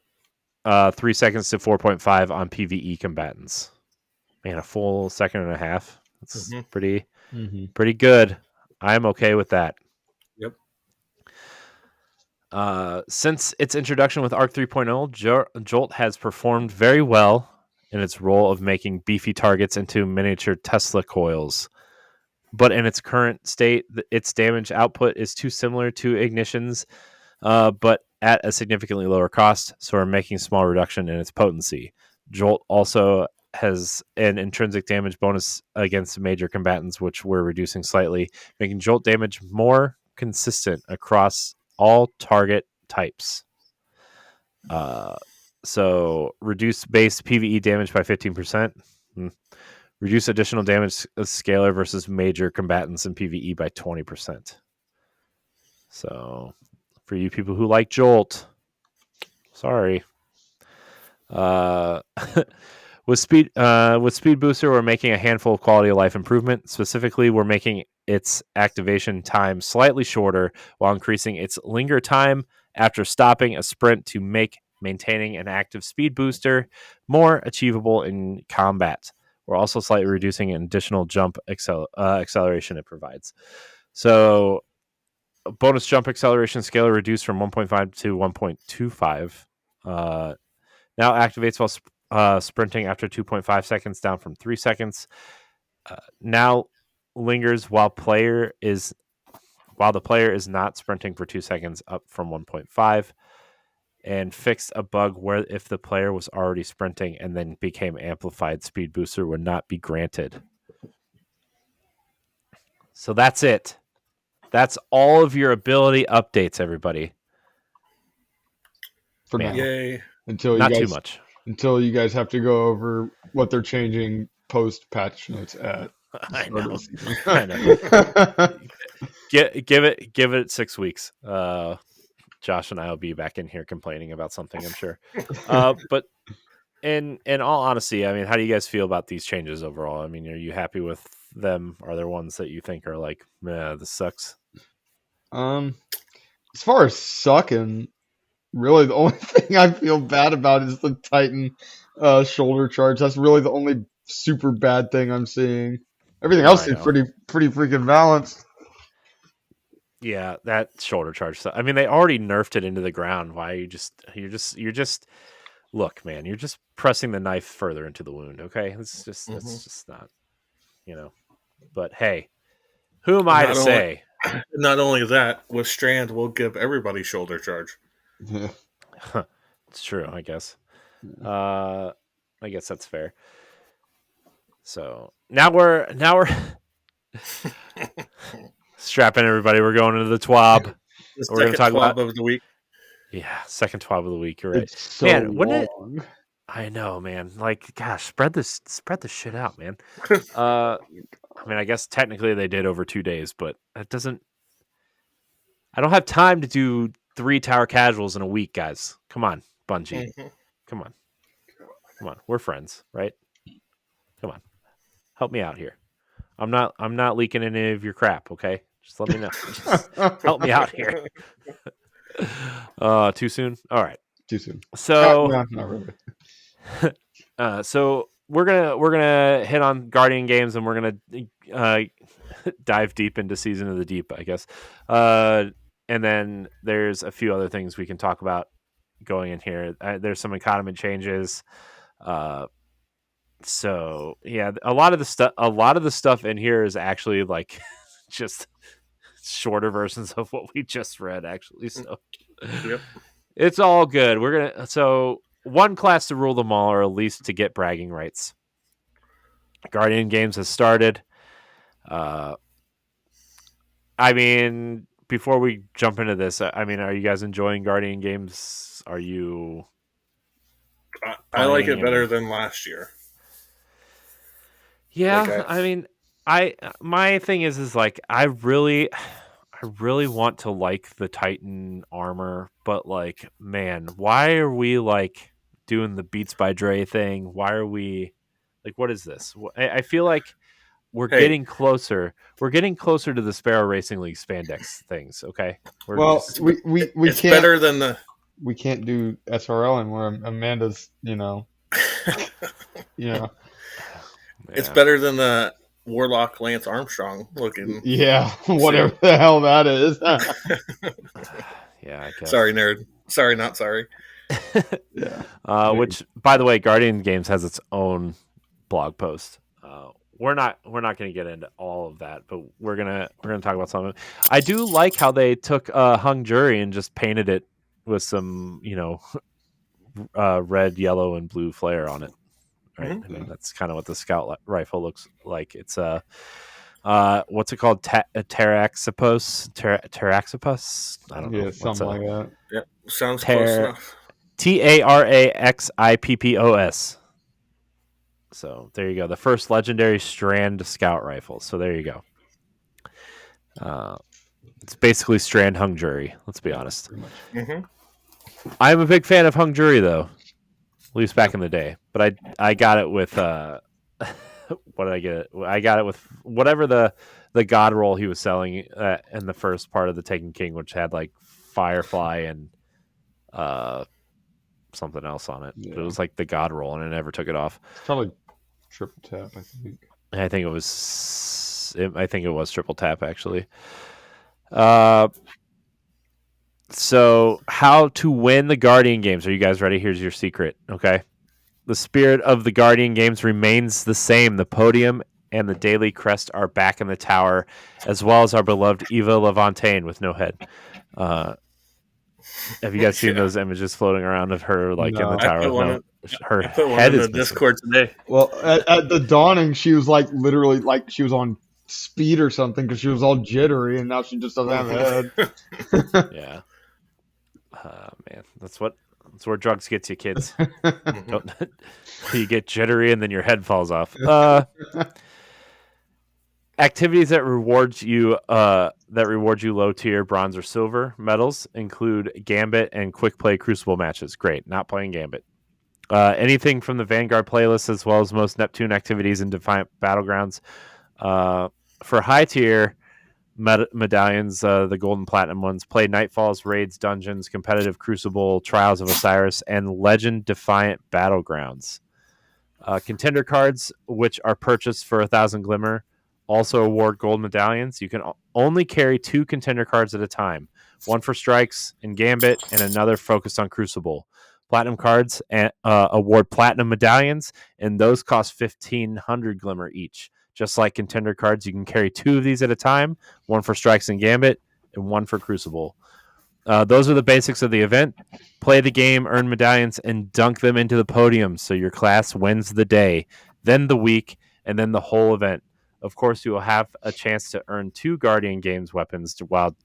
3 seconds to 4.5 on PvE combatants. Man, a full second and a half. That's pretty good. I'm okay with that. Yep. Since its introduction with Arc 3.0, Jolt has performed very well in its role of making beefy targets into miniature Tesla coils. But in its current state, its damage output is too similar to Ignition's, but at a significantly lower cost, so we're making a small reduction in its potency. Jolt also has an intrinsic damage bonus against major combatants, which we're reducing slightly, making Jolt damage more consistent across all target types. So reduce base PvE damage by 15%. Reduce additional damage scalar versus major combatants in PvE by 20%. So for you people who like Jolt, sorry. With Speed Booster, we're making a handful of quality of life improvement. Specifically, we're making its activation time slightly shorter while increasing its linger time after stopping a sprint to make maintaining an active speed booster more achievable in combat. or also slightly reducing an additional jump acceleration it provides. So, bonus jump acceleration scale reduced from 1.5 to 1.25. Now activates while sprinting after 2.5 seconds, down from 3 seconds. Now lingers while the player is not sprinting for 2 seconds, up from 1.5. And fixed a bug where if the player was already sprinting and then became amplified, speed booster would not be granted. So that's it. That's all of your ability updates, everybody. For Man. now. Yay. Not too much. Until you guys have to go over what they're changing post patch notes at. I know. I know. Give it 6 weeks. Josh and I will be back in here complaining about something, I'm sure. But in all honesty, I mean, how do you guys feel about these changes overall? I mean, are you happy with them? Are there ones that you think are like, man, this sucks? As far as sucking, really the only thing I feel bad about is the Titan shoulder charge. That's really the only super bad thing I'm seeing. Everything else is pretty freaking balanced. Yeah, that shoulder charge. I mean, they already nerfed it into the ground. Why you're just look, man, you're just pressing the knife further into the wound. Okay, it's just not, But hey, who am I to say? Not only that, with Strand, we'll give everybody shoulder charge. Yeah. It's true, I guess. I guess that's fair. So now we're strapping everybody. We're going into the TWAB. We're going to talk about of the week. Yeah, second TWAB of the week. You're right, it's so man. long. I know, man. Like, gosh, spread this shit out, man. I mean, I guess technically they did over 2 days, but that doesn't. I don't have time to do 3 tower casuals in a week, guys. Come on, Bungie. Come on. We're friends, right? Come on, help me out here. I'm not leaking any of your crap. Okay, just let me know. Just help me out here. Too soon. All right. Too soon. So, no, not really. So we're gonna hit on Guardian games, and we're gonna dive deep into Season of the Deep, I guess. And then there's a few other things we can talk about going in here. There's some economy changes. So yeah, a lot of the stuff in here is actually like just shorter versions of what we just read, actually. So yep. It's all good. So one class to rule them all, or at least to get bragging rights. Guardian Games has started. I mean, before we jump into this, I mean, are you guys enjoying Guardian Games? Are you? I like it better than last year. Yeah, I mean, my thing is like I really want to like the Titan armor, but like, man, why are we like doing the Beats by Dre thing? Why are we like, what is this? I feel like we're getting closer. We're getting closer to the Sparrow Racing League spandex things. Okay. We it's can't, better than we can't do SRL anymore. Amanda's, It's better than the Warlock Lance Armstrong looking. Yeah, whatever the hell that is. Yeah, I guess. Sorry, nerd. Sorry, not sorry. Yeah. Which, by the way, Guardian Games has its own blog post. We're not going to get into all of that, but we're gonna talk about something. I do like how they took Hung Jury and just painted it with some red, yellow, and blue flare on it. Right, I mean that's kind of what the scout rifle looks like. It's what's it called? Taraxipus? Taraxipus? I don't know. Yeah, something like that. Yep, sounds close enough. Taraxippos. So there you go. The first legendary Strand scout rifle. So there you go. It's basically Strand Hung Jury. Let's be honest. I'm a big fan of Hung Jury, though. At least back in the day. But I got it with what did I get it? I got it with whatever the god roll he was selling in the first part of the Taken King, which had like Firefly and something else on it. Yeah. But it was like the god roll, and I never took it off. It's probably triple tap, I think. I think it was triple tap actually. So how to win the Guardian games? Are you guys ready? Here's your secret. Okay. The spirit of the Guardian games remains the same. The podium and the daily crest are back in the tower, as well as our beloved Eva Levantaine with no head. Have you guys seen those images floating around of her like in the No. tower? Her I put one head in is the missing. Discord today. Well, at the dawning, she was like literally like she was on speed or something because she was all jittery, and now she just doesn't have a head. Yeah. Man, that's where drugs gets you, kids. Don't you get jittery and then your head falls off. Activities that reward you low tier bronze or silver medals include Gambit and quick play Crucible matches. Great, not playing Gambit. Anything from the Vanguard playlist, as well as most Neptune activities in Defiant Battlegrounds. For high tier medallions, the gold and platinum ones, play Nightfalls, Raids, Dungeons, Competitive Crucible, Trials of Osiris, and Legend Defiant Battlegrounds. Contender cards, which are purchased for 1,000 Glimmer, also award gold medallions. You can only carry 2 contender cards at a time, one for strikes and Gambit, and another focused on Crucible. Platinum cards award platinum medallions, and those cost 1,500 Glimmer each. Just like contender cards, you can carry 2 of these at a time, one for strikes and Gambit, and one for Crucible. Those are the basics of the event. Play the game, earn medallions, and dunk them into the podium so your class wins the day, then the week, and then the whole event. Of course, you will have a chance to earn 2 Guardian Games weapons while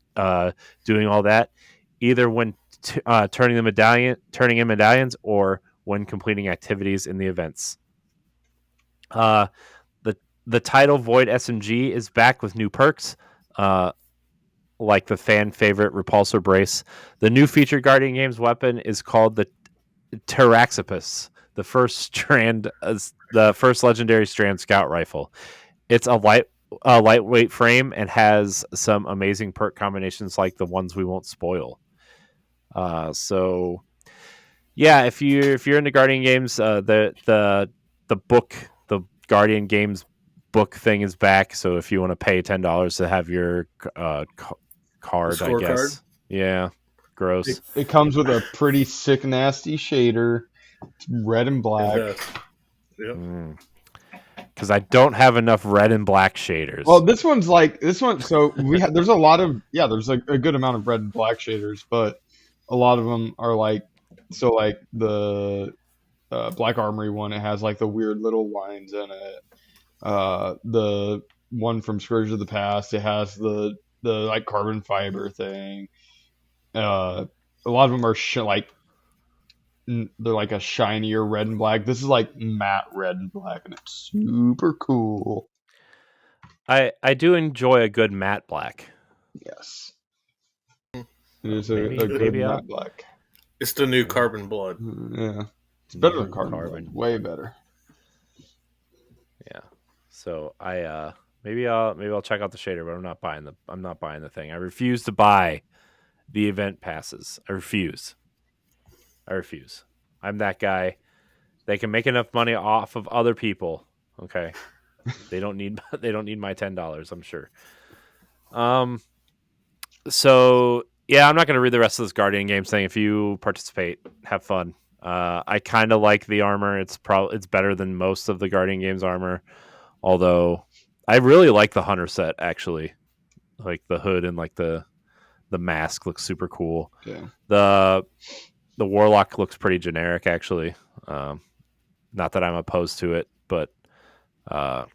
doing all that, either when turning in medallions or when completing activities in the events. The title Void SMG is back with new perks, like the fan favorite Repulsor Brace. The new featured Guardian Games weapon is called the Taraxipus, the first legendary strand scout rifle. It's a lightweight frame and has some amazing perk combinations like the ones we won't spoil. So yeah, if you're into Guardian Games, the book, the Guardian Games book thing is back. So if you want to pay $10 to have your card, I guess. Card? Yeah, gross. It comes with a pretty sick, nasty shader. It's red and black. Yep. Because I don't have enough red and black shaders. Well, this one. So there's a lot of there's a good amount of red and black shaders, but a lot of them are like the Black Armory one. It has like the weird little lines in it. The one from Scourge of the Past, it has the like carbon fiber thing. A lot of them are they're like a shinier red and black. This is like matte red and black, and it's super cool. I do enjoy a good matte black. Yes, it is a good matte black. It's the new Carbon Blood. Yeah, it's better than carbon. Blood. Way better. Yeah. So maybe I'll check out the shader, but I'm not buying the thing. I refuse to buy the event passes. I refuse. I'm that guy. They can make enough money off of other people. Okay. They don't need my $10, I'm sure. So yeah, I'm not going to read the rest of this Guardian Games thing. If you participate, have fun. I kind of like the armor. It's better than most of the Guardian Games armor. Although I really like the Hunter set actually. Like the hood and like the mask looks super cool. Yeah. The Warlock looks pretty generic actually. Not that I'm opposed to it, but the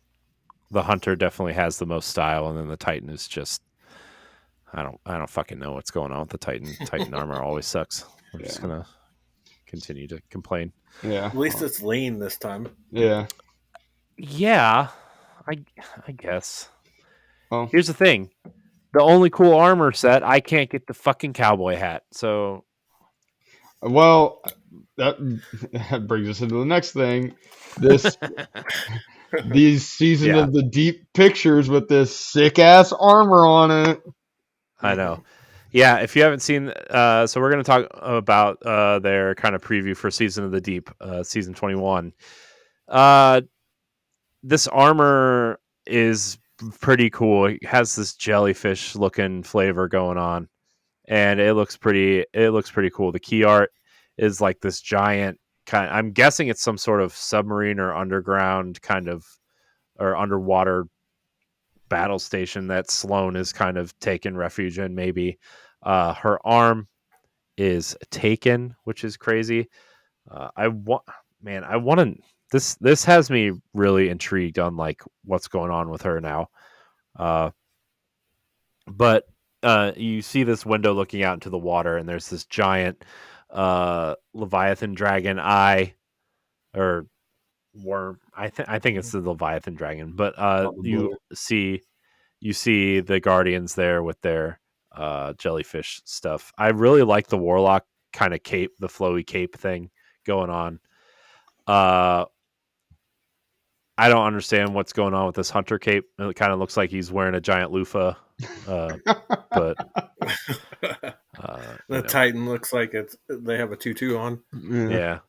Hunter definitely has the most style, and then the Titan is just I don't fucking know what's going on with the Titan. Titan armor always sucks. I'm just gonna continue to complain. Yeah. At least it's lean this time. Yeah. Yeah, I guess. Well, here's the thing: the only cool armor set, I can't get the fucking cowboy hat. So, well, that brings us into the next thing. These Season of the Deep pictures with this sick ass armor on it. I know. Yeah, if you haven't seen, so we're going to talk about their kind of preview for Season of the Deep, Season 21. this armor is pretty cool. It has this jellyfish looking flavor going on, and it looks pretty. It looks pretty cool. The key art is like this giant kind. I'm guessing it's some sort of submarine or underground kind of or underwater battle station that Sloane is kind of taking refuge in. Maybe her arm is taken, which is crazy. I want, man, I want to. This has me really intrigued on like what's going on with her now. Uh, but you see this window looking out into the water, and there's this giant Leviathan dragon eye or worm. I think it's the Leviathan dragon, but Probably. you see the Guardians there with their jellyfish stuff. I really like the Warlock kind of cape, the flowy cape thing going on. Uh, I don't understand what's going on with this hunter cape. It kind of looks like he's wearing a giant loofah, but The you know, Titan looks like they have a tutu on. Yeah.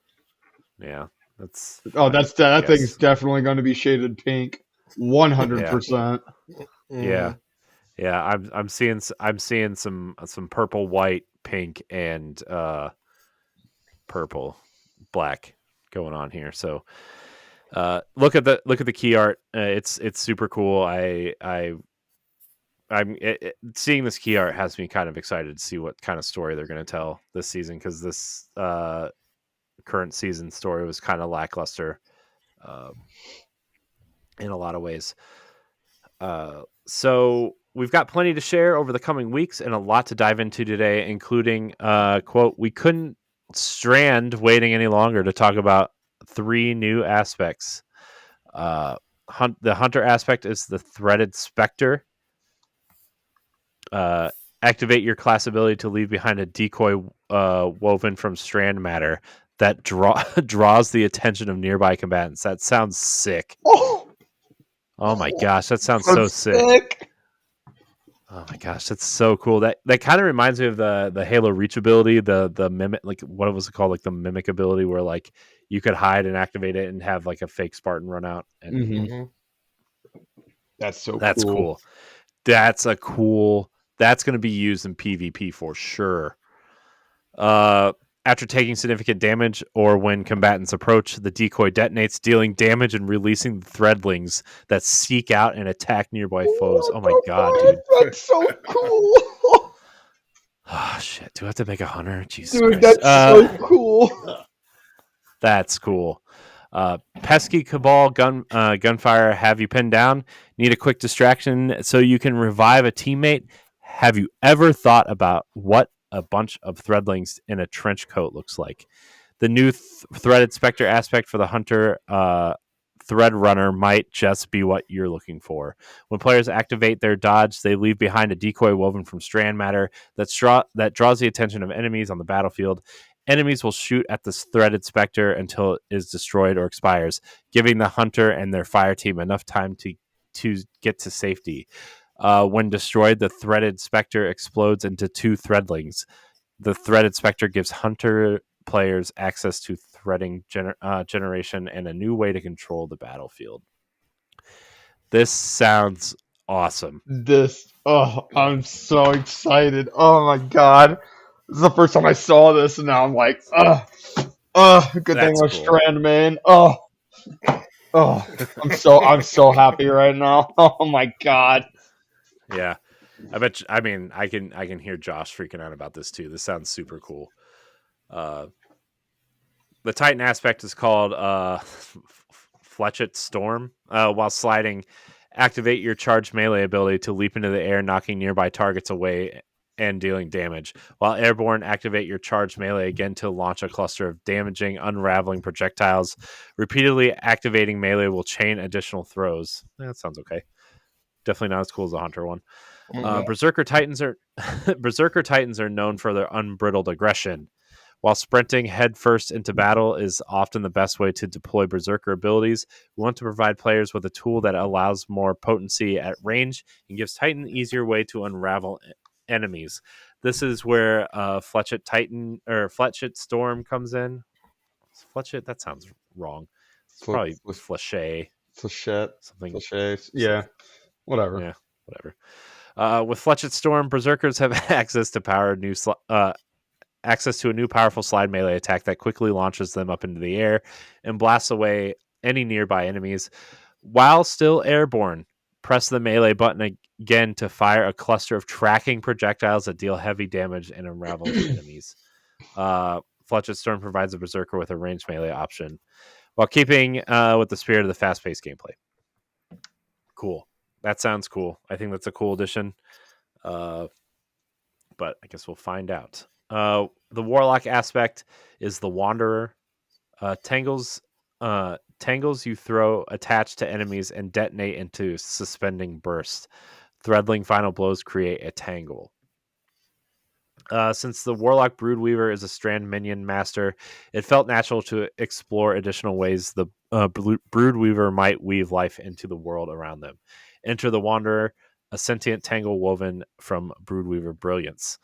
yeah. That's Oh, that thing's guess. definitely going to be shaded pink, 100%. Yeah. Mhm. Yeah, I'm seeing some purple, white, pink, and purple, black going on here. So look at the key art. It's super cool. Seeing this key art has me kind of excited to see what kind of story they're going to tell this season, because this current season story was kind of lackluster uh, in a lot of ways. So we've got plenty to share over the coming weeks and a lot to dive into today, including quote, we couldn't strand waiting any longer to talk about 3 new aspects. The hunter aspect is the threaded specter. Activate your class ability to leave behind a decoy woven from strand matter that draws the attention of nearby combatants. That sounds sick. Oh, Oh my gosh, that sounds so that's sick. sick. Oh my gosh, that's so cool. That kind of reminds me of the Halo reach ability, the mimic, like what was it called, like the mimic ability, where like you could hide and activate it and have like a fake Spartan run out, and Hmm. Mhm. That's so that's cool. cool. That's a cool. That's going to be used in PvP for sure. After taking significant damage or when combatants approach, the decoy detonates, dealing damage and releasing the threadlings that seek out and attack nearby foes. What Oh my the god, dude. fuck? That's so cool. Oh shit. Do I have to make a hunter? Jesus Dude, Christ. that's so cool. That's cool. Pesky Cabal gunfire have you pinned down? Need a quick distraction so you can revive a teammate? Have you ever thought about what a bunch of threadlings in a trench coat looks like? The new threaded specter aspect for the hunter thread runner might just be what you're looking for. When players activate their dodge, they leave behind a decoy woven from strand matter that draws the attention of enemies on the battlefield. Enemies will shoot at this threaded specter until it is destroyed or expires, giving the hunter and their fire team enough time to get to safety. When destroyed, the threaded specter explodes into 2 threadlings. The threaded specter gives hunter players access to threading generation and a new way to control the battlefield. This sounds awesome. I'm so excited. Oh my god. This is the first time I saw this, and now I'm like, good thing That's I'm cool. strand, man. I'm so happy right now. Oh my god. Yeah. I bet. I mean, I can hear Josh freaking out about this too. This sounds super cool. Uh, the Titan aspect is called Fletchet Storm. While sliding, activate your charged melee ability to leap into the air, knocking nearby targets away and dealing damage. While airborne, activate your charged melee again to launch a cluster of damaging, unraveling projectiles. Repeatedly activating melee will chain additional throws. That sounds okay. Definitely not as cool as the Hunter one. Mhm. Berserker Titans are known for their unbridled aggression. While sprinting headfirst into battle is often the best way to deploy Berserker abilities, we want to provide players with a tool that allows more potency at range and gives Titan an easier way to unravel enemies. This is where Fletchet Titan or Fletchet Storm comes in. Fletchet, that sounds wrong. It's Fl- probably fl- Flechet. Flechette. Something. Flechette. Yeah. Whatever. Yeah. Whatever. With Fletchet Storm, Berserkers have access to a new powerful slide melee attack that quickly launches them up into the air and blasts away any nearby enemies. While still airborne, press the melee button again to fire a cluster of tracking projectiles that deal heavy damage and unravel enemies. Fletchet Storm provides a Berserker with a ranged melee option while keeping with the spirit of the fast-paced gameplay. Cool. That sounds cool. I think that's a cool addition. But I guess we'll find out. The Warlock aspect is the Wanderer. Tangles you throw attached to enemies and detonate into suspending bursts. Threadling final blows create a tangle. Since the Warlock Broodweaver is a Strand minion master, it felt natural to explore additional ways the Broodweaver might weave life into the world around them. Enter the Wanderer, a sentient tangle woven from Broodweaver brilliance.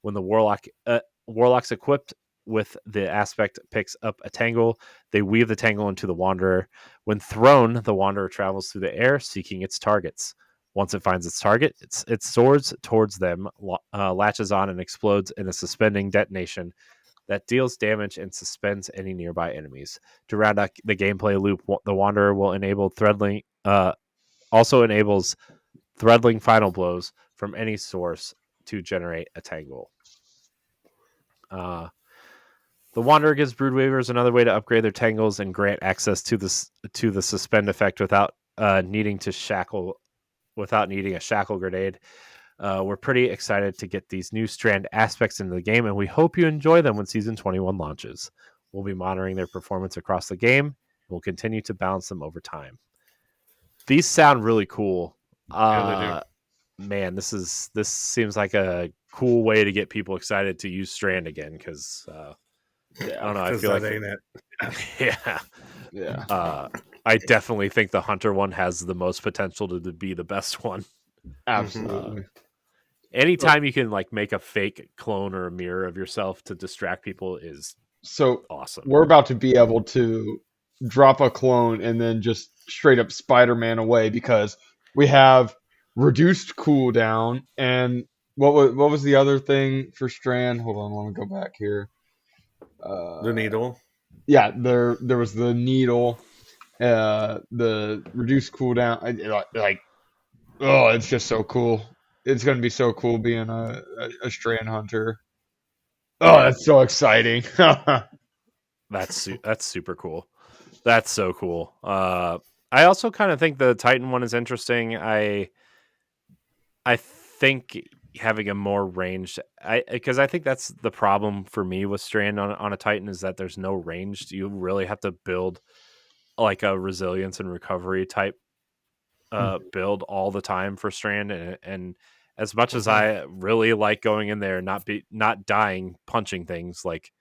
When the Warlock's equipped with the aspect picks up a tangle, they weave the tangle into the Wanderer. When thrown, the Wanderer travels through the air, seeking its targets. Once it finds its target, it soars towards them, latches on, and explodes in a suspending detonation that deals damage and suspends any nearby enemies. To round out the gameplay loop, the Wanderer will enable threadling. Also enables threadling final blows from any source to generate a tangle. The Wanderer gives Broodweavers another way to upgrade their tangles and grant access to the suspend effect without needing a shackle grenade. We're pretty excited to get these new Strand aspects into the game, and we hope you enjoy them when Season 21 launches. We'll be monitoring their performance across the game, and we'll continue to balance them over time. These sound really cool. Yeah, they do. Man, this seems like a cool way to get people excited to use Strand again, because I don't know. I feel like ain't it. Yeah. I definitely think the Hunter one has the most potential to be the best one. Absolutely. Anytime you can like make a fake clone or a mirror of yourself to distract people is So awesome. we're about to be able to drop a clone and then just straight up Spider-Man away because we have reduced cooldown and what was the other thing for Strand? Hold on, let me go back here. The needle. Yeah, there was the needle, the reduced cooldown. It's just so cool. It's gonna be so cool being a Strand hunter. Oh, that's so exciting. That's super cool. That's so cool. I also kind of think the Titan one is interesting. I think having a more ranged, because I think that's the problem for me with Strand on a Titan is that there's no ranged. You really have to build like a resilience and recovery type build all the time for Strand, and as much as I really like going in there and not dying punching things, like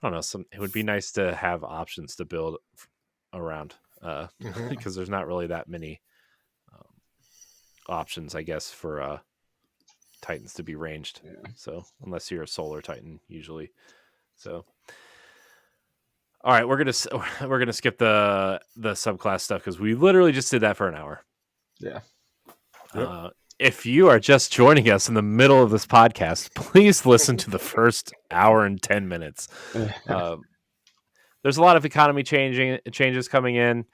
I don't know, it would be nice to have options to build around because there's not really that many options, I guess, for Titans to be ranged. Yeah. So unless you're a solar Titan, usually. So all right, we're gonna skip the subclass stuff because we literally just did that for an hour. Yeah. Yep. If you are just joining us in the middle of this podcast, please listen to the first hour and 10 minutes. There's a lot of economy changes coming in.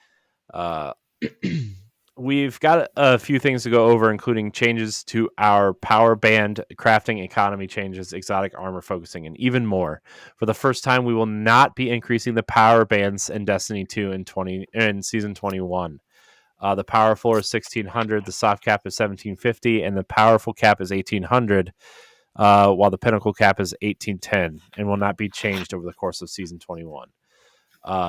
We've got a few things to go over, including changes to our power band, crafting economy changes, exotic armor focusing, and even more. For the first time, we will not be increasing the power bands in Destiny 2 in Season 21. The power floor is 1600, the soft cap is 1750, and the powerful cap is 1800, while the pinnacle cap is 1810, and will not be changed over the course of Season 21.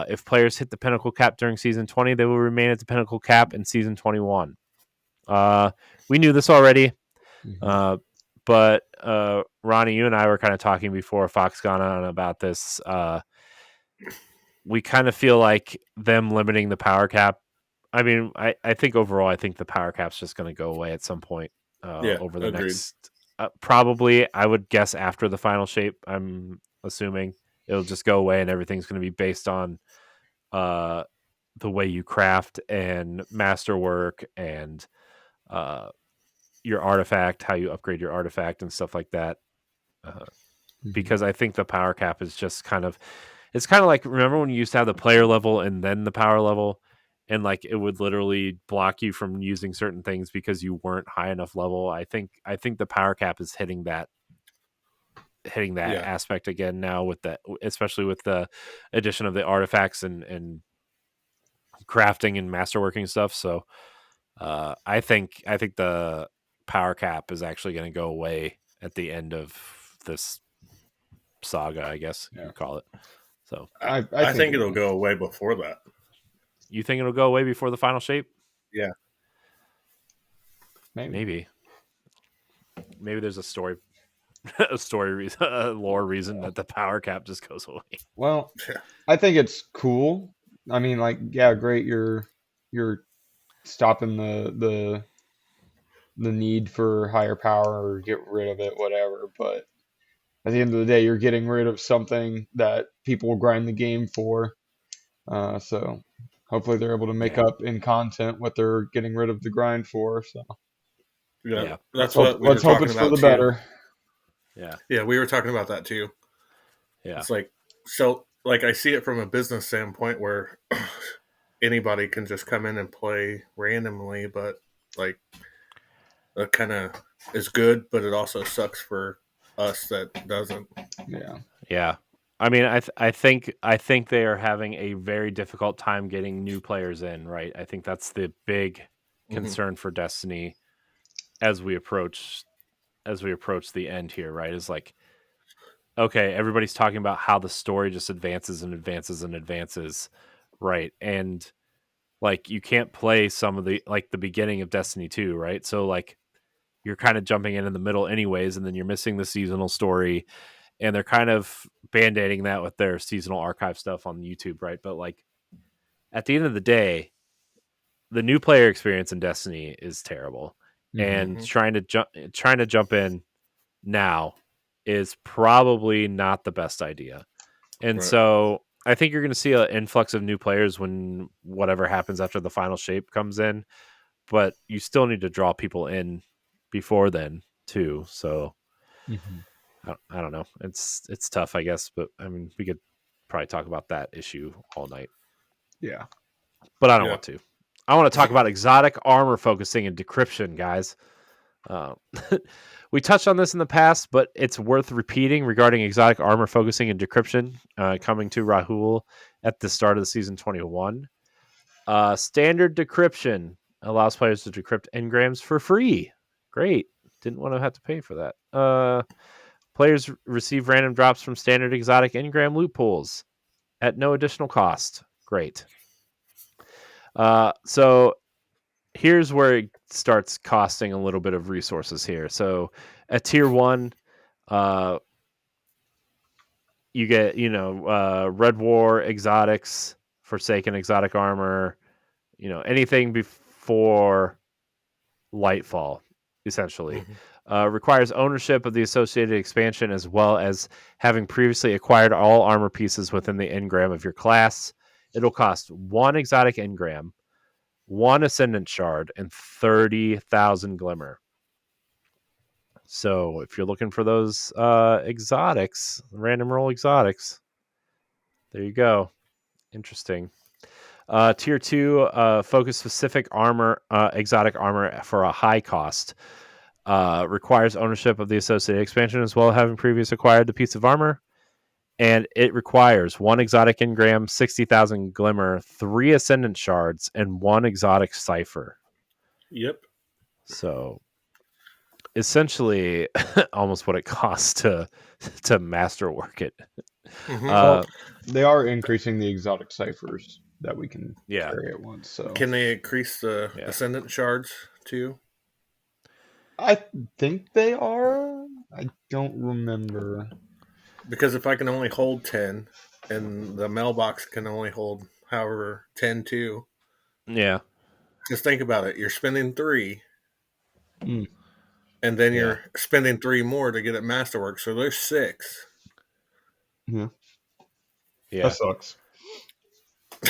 If players hit the pinnacle cap during Season 20, they will remain at the pinnacle cap in Season 21. We knew this already, but Ronnie, you and I were kind of talking before Fox got on about this. We kind of feel like them limiting the power cap. I mean, I think overall, I think the power cap's just going to go away at some point over the agreed. next. Probably, I would guess after the final shape. I'm assuming it'll just go away and everything's going to be based on the way you craft and masterwork and your artifact, how you upgrade your artifact and stuff like that. Because I think the power cap is just it's kind of like, remember when you used to have the player level and then the power level, and like it would literally block you from using certain things because you weren't high enough level. I think the power cap is hitting that Yeah. aspect again now, with that, especially with the addition of the artifacts and crafting and masterworking stuff. So I think the power cap is actually going to go away at the end of this saga, I guess you would call it. So I think it'll go away before that. you think it'll go away before the final shape? Yeah. Maybe there's a story reason, a lore reason that the power cap just goes away. Well, I think it's cool. I mean, like, yeah, great. You're stopping the need for higher power or get rid of it, whatever. But at the end of the day, you're getting rid of something that people will grind the game for. So hopefully they're able to make up in content what they're getting rid of the grind for. So yeah. That's what we let's were hope talking it's about for the too. better. Yeah, we were talking about that too. Yeah. It's like, so like I see it from a business standpoint where anybody can just come in and play randomly, but like that kind of is good, but it also sucks for us that doesn't. Yeah. I mean, I think they are having a very difficult time getting new players in, right? I think that's the big concern for Destiny as we approach the end here, right? Is like, okay, everybody's talking about how the story just advances and advances and advances, right? And like you can't play some of the, like the beginning of Destiny 2, right? So like you're kind of jumping in the middle anyways, and then you're missing the seasonal story, and they're kind of band-aiding that with their seasonal archive stuff on YouTube, right? But like at the end of the day, the new player experience in Destiny is terrible. And trying to jump in now is probably not the best idea. And so I think you're going to see an influx of new players when whatever happens after the final shape comes in, but you still need to draw people in before then too. So I don't know. It's tough, I guess, but I mean, we could probably talk about that issue all night. Yeah. But I don't want to. I want to talk about exotic armor focusing and decryption, guys. We touched on this in the past, but it's worth repeating regarding exotic armor focusing and decryption coming to Rahul at the start of the season 21. Standard decryption allows players to decrypt engrams for free. Great. Didn't want to have to pay for that. Players receive random drops from standard exotic engram loot pools at no additional cost. Great. So here's where it starts costing a little bit of resources here. So at tier 1, you get, Red War exotics, Forsaken exotic armor, anything before Lightfall, essentially. Requires ownership of the associated expansion, as well as having previously acquired all armor pieces within the engram of your class. It'll cost 1 exotic engram, 1 Ascendant Shard, and 30,000 Glimmer. So if you're looking for those exotics, random roll exotics, there you go. Interesting. Tier 2, focus specific armor, exotic armor for a high cost. Requires ownership of the associated expansion, as well as having previously acquired the piece of armor. And it requires 1 exotic engram, 60,000 Glimmer, 3 Ascendant Shards, and 1 exotic Cipher. Yep. So essentially almost what it costs to masterwork it. Well, they are increasing the exotic ciphers that we can carry at once. So can they increase the Ascendant Shards too? I think they are. I don't remember. Because if I can only hold 10 and the mailbox can only hold however 10 too. Yeah. Just think about it. You're spending 3. And then you're spending 3 more to get it masterwork. So there's 6. Yeah. That sucks.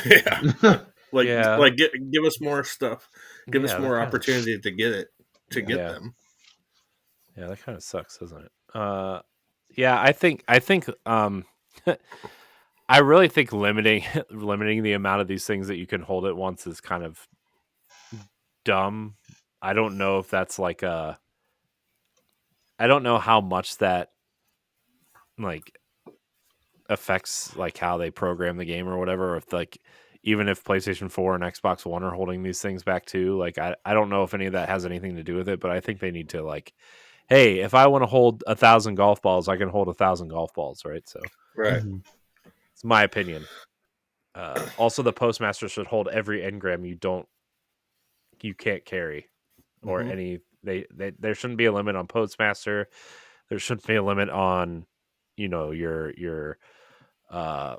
Yeah. Yeah. Give us more stuff. Give us Yeah, more opportunity to get it get Yeah. them. Yeah, that kind of sucks, doesn't it? Yeah, I think I really think limiting the amount of these things that you can hold at once is kind of dumb. I don't know if that's like I don't know how much that like affects like how they program the game or whatever, or if like even if PlayStation 4 and Xbox One are holding these things back too. Like I don't know if any of that has anything to do with it, but I think they need to like, hey, if I want to hold 1,000 golf balls, I can hold 1,000 golf balls, right? So Right. Mhm. it's my opinion. Also, the postmaster should hold every engram you can't carry, or Mm-hmm. any there shouldn't be a limit on postmaster. There shouldn't be a limit on, your. I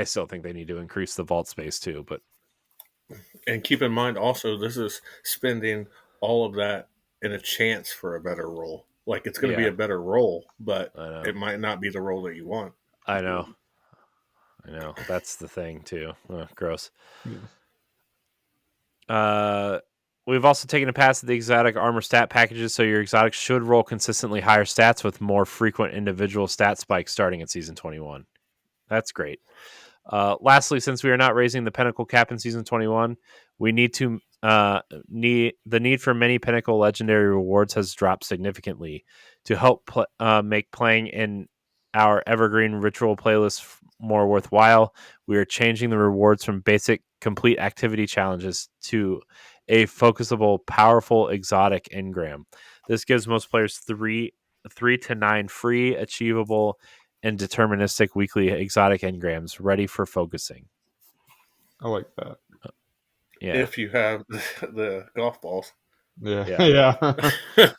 still think they need to increase the vault space too, but And keep in mind also, this is spending all of that in a chance for a better roll. Like it's going to be yeah, a better roll, but I know, it might not be the roll that you want. I know, I know. That's the thing too. Gross. Yeah. Uh, we've also taken a pass at the exotic armor stat packages, so your exotics should roll consistently higher stats with more frequent individual stat spikes starting at season 21. That's great. Lastly, since we are not raising the pinnacle cap in season 21, we need to the need for many pinnacle legendary rewards has dropped significantly. To help make playing in our evergreen ritual playlist more worthwhile, we are changing the rewards from basic complete activity challenges to a focusable, powerful exotic engram. This gives most players three to nine free, achievable, and deterministic weekly exotic engrams ready for focusing. I like that. Yeah. If you have the golf balls. Yeah. Yeah. Yeah.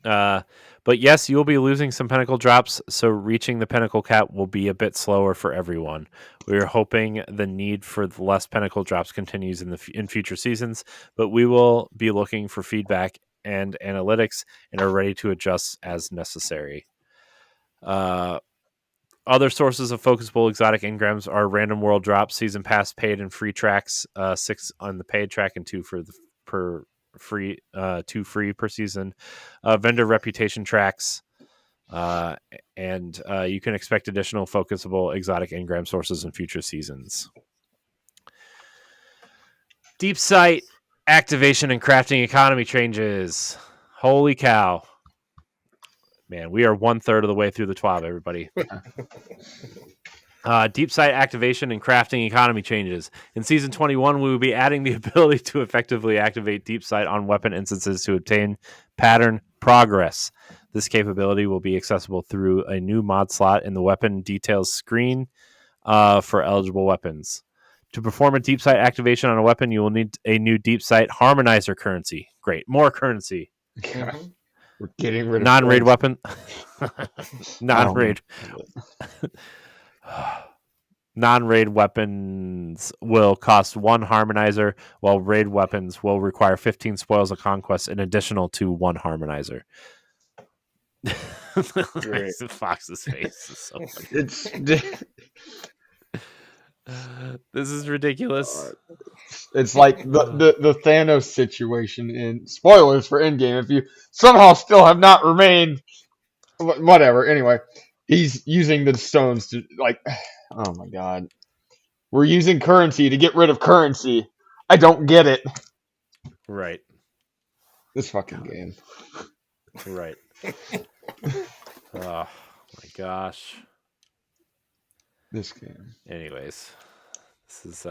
Yeah. But yes, you'll be losing some pinnacle drops, so reaching the pinnacle cap will be a bit slower for everyone. We are hoping the need for the less pinnacle drops continues in future seasons, but we will be looking for feedback and analytics and are ready to adjust as necessary. Other sources of focusable exotic engrams are random world drops, season pass paid and free tracks, 6 on the paid track and 2 for the per free, 2 free per season, vendor reputation tracks, and you can expect additional focusable exotic engram sources in future seasons. Deep site activation and crafting economy changes. Holy cow. Man, we are 1/3 of the way through the TWAB, everybody. Deep site activation and crafting economy changes. In season 21, we will be adding the ability to effectively activate deep site on weapon instances to obtain pattern progress. This capability will be accessible through a new mod slot in the weapon details screen for eligible weapons. To perform a deep site activation on a weapon, you will need a new deep site harmonizer currency. Great, more currency. Mm-hmm. We're getting rid of Non-raid currency. weapon. Non-raid. Non-raid weapons will cost 1 harmonizer, while raid weapons will require 15 spoils of conquest in additional to 1 harmonizer. Great. Fox's face is so funny. It's This is ridiculous. it's like the Thanos situation in spoilers for Endgame. If you somehow still have not remained, whatever. Anyway, he's using the stones to like. Oh my god, we're using currency to get rid of currency. I don't get it. Right. This fucking game. Right. Oh my gosh. This game. Anyways, this is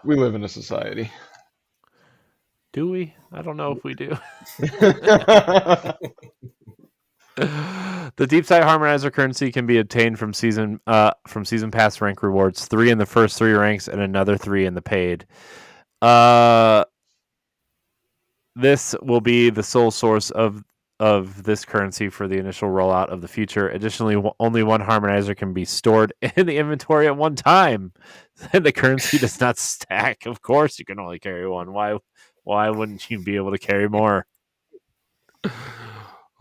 We live in a society. do we? I don't know if we do. The deep site harmonizer currency can be obtained from season pass rank rewards, 3 in the first 3 ranks and another 3 in the paid. This will be the sole source of this currency for the initial rollout of the future. Additionally, only 1 harmonizer can be stored in the inventory at one time. And the currency does not stack. Of course, you can only carry 1. Why wouldn't you be able to carry more?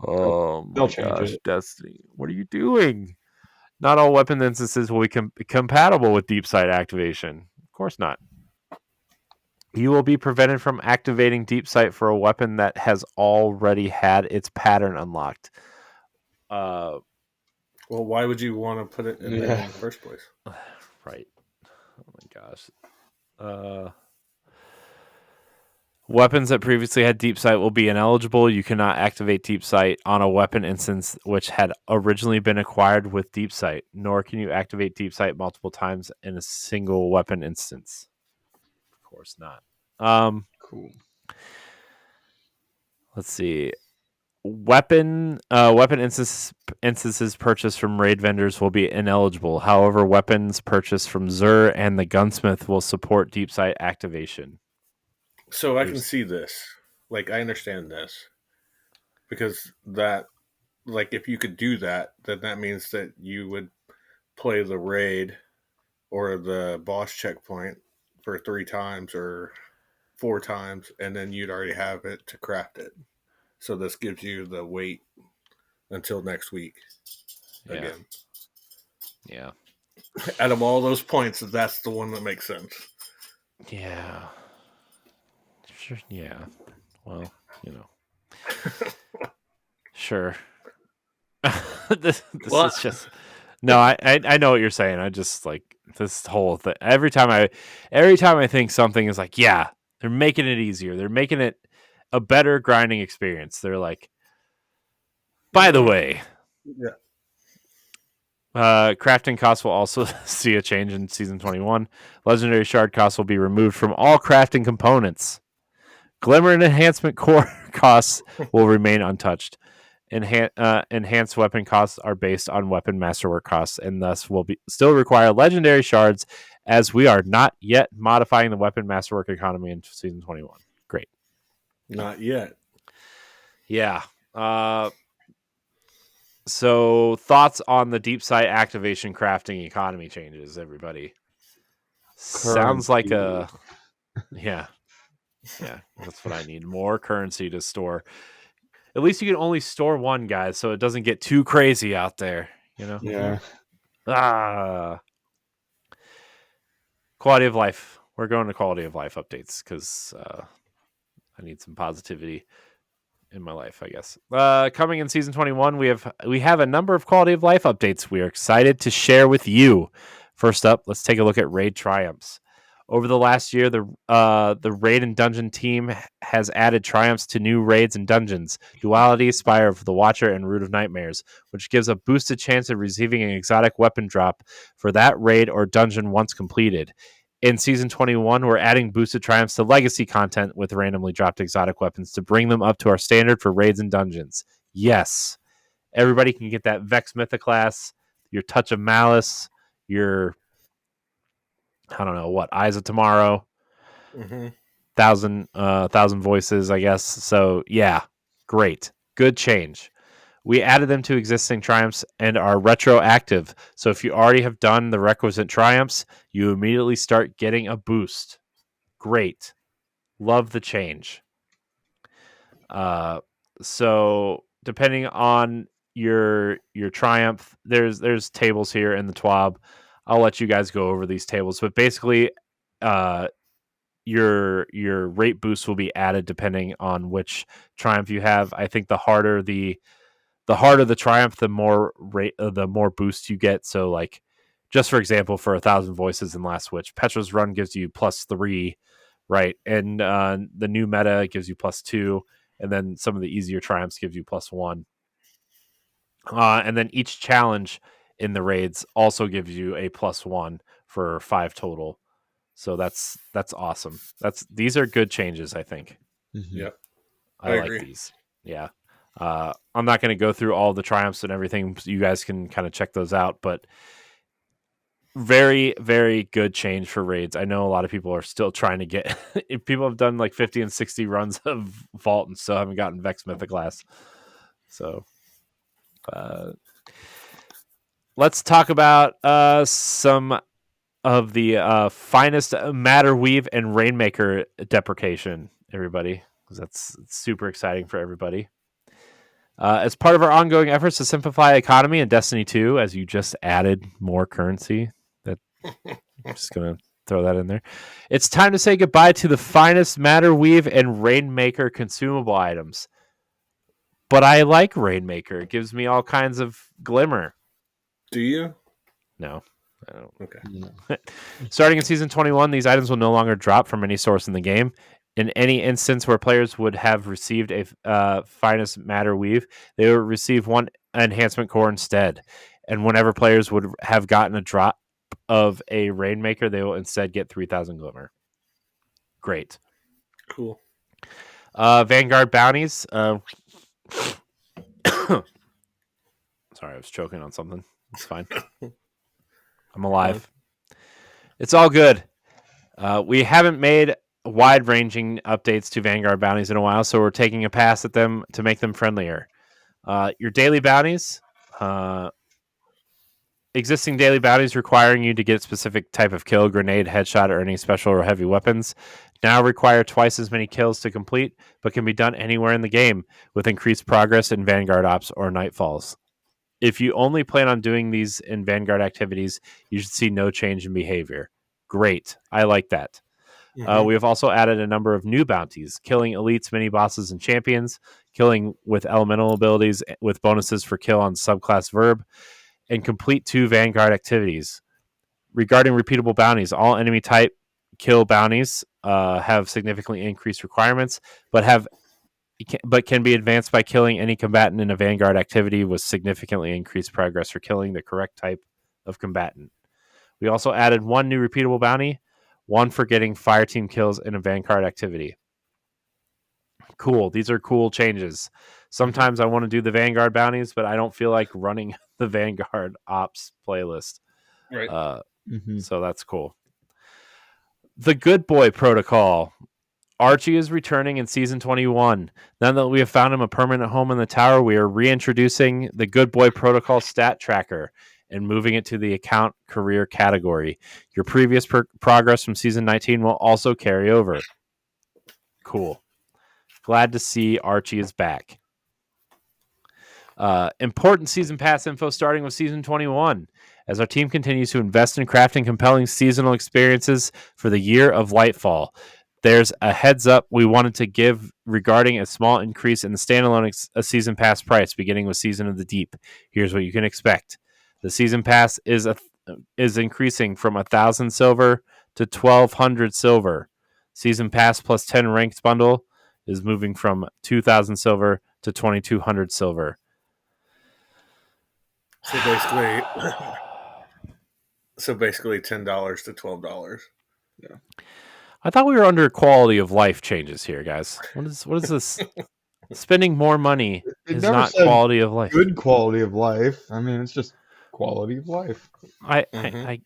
Oh They'll my change gosh, it. Destiny. What are you doing? Not all weapon instances will be compatible with deep sight activation. Of course not. You will be prevented from activating deep sight for a weapon that has already had its pattern unlocked. Well, why would you want to put it in there in the first place? Right. Oh my gosh. Weapons that previously had deep sight will be ineligible. You cannot activate deep sight on a weapon instance which had originally been acquired with deep sight, nor can you activate deep sight multiple times in a single weapon instance. Of course not. Cool. Let's see. Weapon instances purchased from raid vendors will be ineligible. However, weapons purchased from Xur and the gunsmith will support deep sight activation. So I can see this. Like, I understand this. Because that, like, if you could do that, then that means that you would play the raid or the boss checkpoint for 3 times or 4 times, and then you'd already have it to craft it. So this gives you the wait until next week again. Yeah. Out of all those points, that's the one that makes sense. Yeah. Sure. Yeah. Well, sure. this is just no. I know what you're saying. I just like this whole thing. Every time I think something is like, yeah, they're making it easier. They're making it a better grinding experience. They're like, by the way, crafting costs will also see a change in Season 21. Legendary shard costs will be removed from all crafting components. Glimmer and enhancement core costs will remain untouched. Enhanced weapon costs are based on weapon masterwork costs and thus will still require legendary shards, as we are not yet modifying the weapon masterwork economy in Season 21. Great. Not yet. Yeah. So thoughts on the deep sight activation crafting economy changes, everybody? Sounds like a yeah, that's what I need. More currency to store. At least you can only store one, guys, so it doesn't get too crazy out there, Yeah. Quality of life. We're going to quality of life updates because I need some positivity in my life, I guess. Coming in Season 21, we have a number of quality of life updates we are excited to share with you. First up, let's take a look at raid triumphs. Over the last year, the raid and dungeon team has added triumphs to new raids and dungeons: Duality, Spire of the Watcher, and Root of Nightmares, which gives a boosted chance of receiving an exotic weapon drop for that raid or dungeon once completed. In Season 21, we're adding boosted triumphs to legacy content with randomly dropped exotic weapons to bring them up to our standard for raids and dungeons. Yes, everybody can get that Vex Mythoclast, your Touch of Malice, your I don't know what Eyes of Tomorrow, thousand voices, I guess. So yeah, great, good change. We added them to existing triumphs and are retroactive. So if you already have done the requisite triumphs, you immediately start getting a boost. Great, love the change. So depending on your triumph, there's tables here in the TWAB. I'll let you guys go over these tables, but basically, your rate boost will be added depending on which triumph you have. I think the harder the triumph, the more rate, the more boost you get. So, like, just for example, for 1,000 voices in Last Witch, Petra's Run gives you +3, right? And the new meta gives you +2, and then some of the easier triumphs gives you +1. And then each challenge in the raids also gives you a +1 for 5 total. So that's awesome. These are good changes, I think. Mm-hmm. Yep. I like these. Yeah. I'm not going to go through all the triumphs and everything. You guys can kind of check those out, but very, very good change for raids. I know a lot of people are still trying to get people have done like 50 and 60 runs of Vault and still haven't gotten Vex Mythoclast. So let's talk about some of the finest Matter Weave and Rainmaker deprecation, everybody, because that's super exciting for everybody. As part of our ongoing efforts to simplify the economy in Destiny 2, as you just added more currency, that I'm just going to throw that in there. It's time to say goodbye to the finest Matter Weave and Rainmaker consumable items. But I like Rainmaker. It gives me all kinds of glimmer. Do you? No, I don't. Okay. No. Starting in Season 21, these items will no longer drop from any source in the game. In any instance where players would have received a finest Matter Weave, they would receive one enhancement core instead. And whenever players would have gotten a drop of a Rainmaker, they will instead get 3,000 glimmer. Great. Cool. Vanguard bounties. Sorry, I was choking on something. It's fine. I'm alive. It's all good. We haven't made wide-ranging updates to Vanguard bounties in a while, so we're taking a pass at them to make them friendlier. Your daily bounties, existing daily bounties requiring you to get a specific type of kill, grenade, headshot, or any special or heavy weapons, now require twice as many kills to complete, but can be done anywhere in the game with increased progress in Vanguard Ops or Nightfalls. If you only plan on doing these in Vanguard activities, you should see no change in behavior. Great. I like that. Mhm. We have also added a number of new bounties, killing elites, mini bosses, and champions, killing with elemental abilities with bonuses for kill on subclass verb, and complete 2 Vanguard activities. Regarding repeatable bounties, all enemy type kill bounties have significantly increased requirements, but can be advanced by killing any combatant in a Vanguard activity with significantly increased progress for killing the correct type of combatant. We also added 1 new repeatable bounty, 1 for getting fire team kills in a Vanguard activity. Cool. These are cool changes. Sometimes I want to do the Vanguard bounties, but I don't feel like running the Vanguard Ops playlist. Right. So that's cool. The Good Boy Protocol. Archie is returning in Season 21. Now that we have found him a permanent home in the tower, we are reintroducing the Good Boy Protocol stat tracker and moving it to the account career category. Your previous progress from Season 19 will also carry over. Cool. Glad to see Archie is back. Important Season Pass info starting with Season 21. As our team continues to invest in crafting compelling seasonal experiences for the year of Lightfall, there's a heads up we wanted to give regarding a small increase in the standalone season pass price beginning with Season of the Deep. Here's what you can expect. The season pass is increasing from 1,000 silver to 1,200 silver. Season pass plus 10 ranked bundle is moving from 2,000 silver to 2,200 silver. So basically $10 to $12. I thought we were under quality of life changes here, guys. What is this? Spending more money It is never not said quality of life. Good quality of life. I mean, it's just quality of life.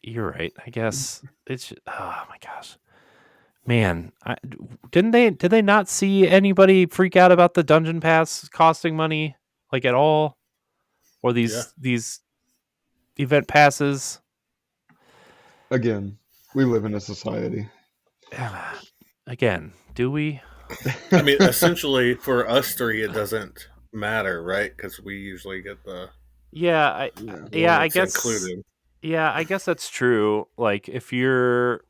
You're right. I guess it's. Oh my gosh, man! Did they not see anybody freak out about the dungeon pass costing money like at all, or these event passes? Again, we live in a society. Again, do we? I mean, essentially, for us three, it doesn't matter, right? Because we usually get the I guess included. Yeah, I guess that's true. Like if you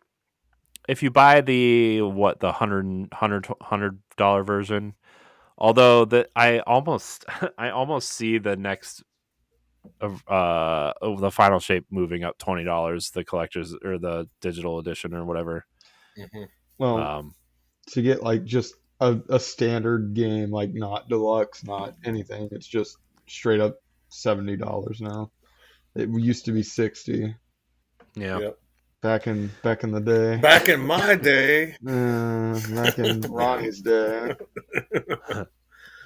buy the $100 version, although that I almost see the next of the final shape moving up $20, the collector's or the digital edition or whatever. Mm-hmm. Well, to get like just a standard game, like not deluxe, not anything, it's just straight up $70 now. It used to be 60. Yeah. Yep. Back in the day. Back in my day. Back in Ronnie's day.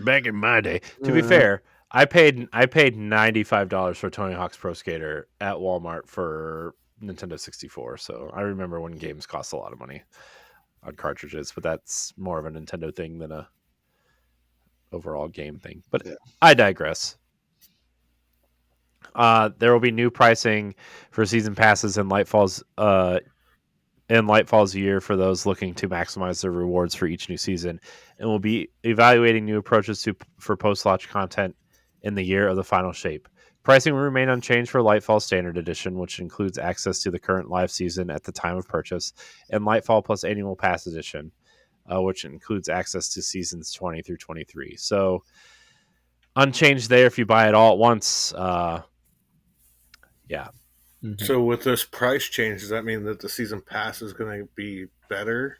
Back in my day. To be fair, I paid $95 for Tony Hawk's Pro Skater at Walmart for Nintendo 64. So I remember when games cost a lot of money on cartridges, but that's more of a Nintendo thing than a overall game thing. But yeah. I digress. There will be new pricing for season passes in Lightfall's year for those looking to maximize their rewards for each new season, and we'll be evaluating new approaches for post-launch content in the year of the final shape. Pricing will remain unchanged for Lightfall Standard Edition, which includes access to the current live season at the time of purchase, and Lightfall Plus Annual Pass Edition, which includes access to seasons 20 through 23. So unchanged there if you buy it all at once. Yeah. Mm-hmm. So with this price change, does that mean that the season pass is going to be better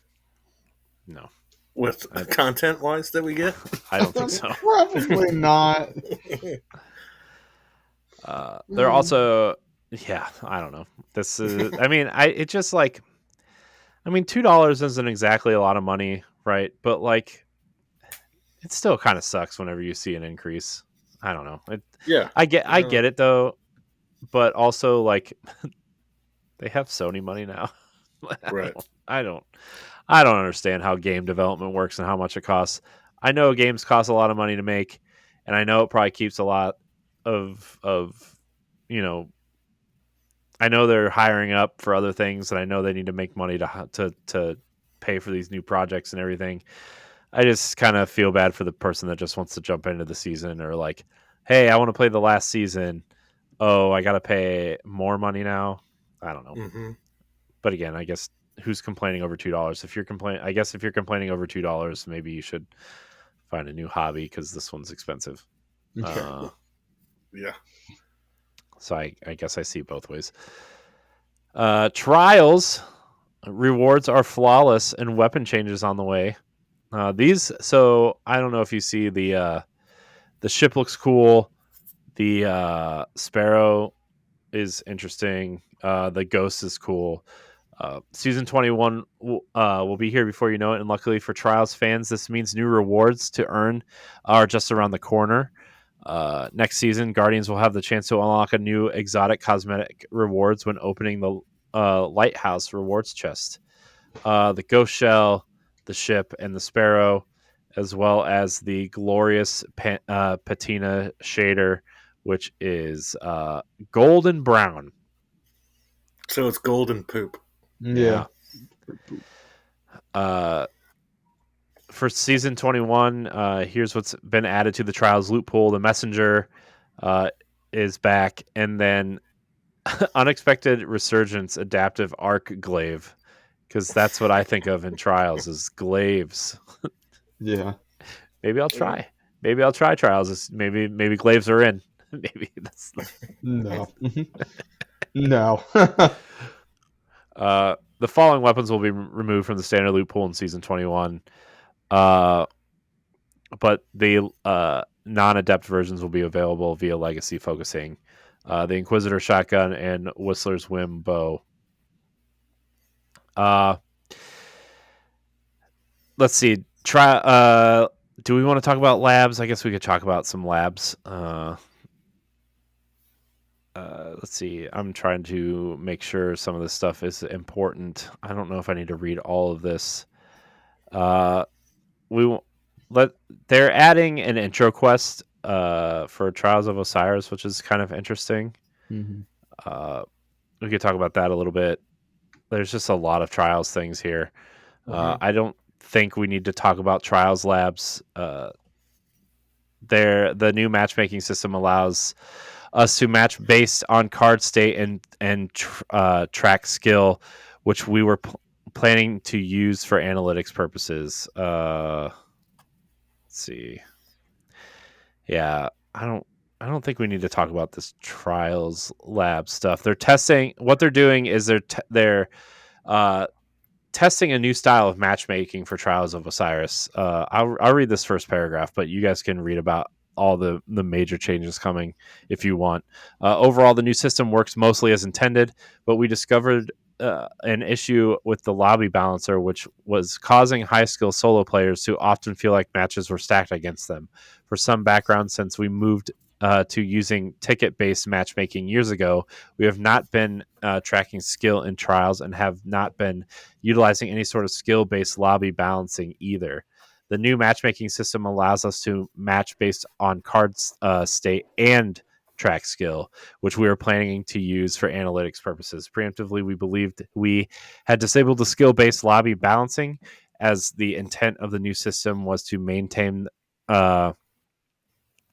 No. with content-wise that we get? I don't think so. Probably not. They're also, yeah, I don't know. This is, I mean, it just like, I mean, $2 isn't exactly a lot of money, right? But like, it still kind of sucks whenever you see an increase. I don't know. Yeah. I get it though, but also like, they have Sony money now. Right. I don't understand how game development works and how much it costs. I know games cost a lot of money to make, and I know it probably keeps a lot of I know they're hiring up for other things, and I know they need to make money to pay for these new projects and everything. I just kind of feel bad for the person that just wants to jump into the season, or like, hey, I want to play the last season. Oh, I got to pay more money now. I don't know. Mm-hmm. But again, I guess who's complaining over $2? If you're complaining over $2, maybe you should find a new hobby because this one's expensive. Okay. Yeah. So I guess I see it both ways. Trials rewards are flawless and weapon changes on the way. So I don't know if you see the ship looks cool. The Sparrow is interesting. The Ghost is cool. Season 21 will be here before you know it, and luckily for Trials fans, this means new rewards to earn are just around the corner. Next season, Guardians will have the chance to unlock a new exotic cosmetic rewards when opening the Lighthouse rewards chest. The Ghost Shell, the ship, and the Sparrow, as well as the glorious patina shader, which is golden brown. So it's golden poop. Yeah. For season 21, here's what's been added to the Trials loot pool. The Messenger is back, and then unexpected resurgence adaptive arc glaive, because that's what I think of in Trials is glaives. Yeah. Maybe I'll try. Maybe I'll try Trials. Maybe glaives are in. Maybe that's No. No. The following weapons will be removed from the standard loot pool in season 21. But the non-adept versions will be available via legacy focusing. The Inquisitor shotgun and Whistler's Whim bow. Let's see. Do we want to talk about labs? I guess we could talk about some labs. Let's see. I'm trying to make sure some of this stuff is important. I don't know if I need to read all of this. They're adding an intro quest for Trials of Osiris, which is kind of interesting. Mm-hmm. We could talk about that a little bit. There's just a lot of Trials things here. I don't think we need to talk about Trials labs. The new matchmaking system allows us to match based on card state and track skill, which we were planning to use for analytics purposes. Let's see. Yeah, I don't think we need to talk about this Trials lab stuff. They're testing. What they're doing is they're testing a new style of matchmaking for Trials of Osiris. I'll read this first paragraph, but you guys can read about all the major changes coming if you want. Overall, the new system works mostly as intended, but we discovered an issue with the lobby balancer, which was causing high skill solo players to often feel like matches were stacked against them. For some background, since we moved to using ticket-based matchmaking years ago, we have not been tracking skill in Trials and have not been utilizing any sort of skill-based lobby balancing either. The new matchmaking system allows us to match based on card state and track skill, which we were planning to use for analytics purposes. Preemptively, we believed we had disabled the skill-based lobby balancing, as the intent of the new system was to maintain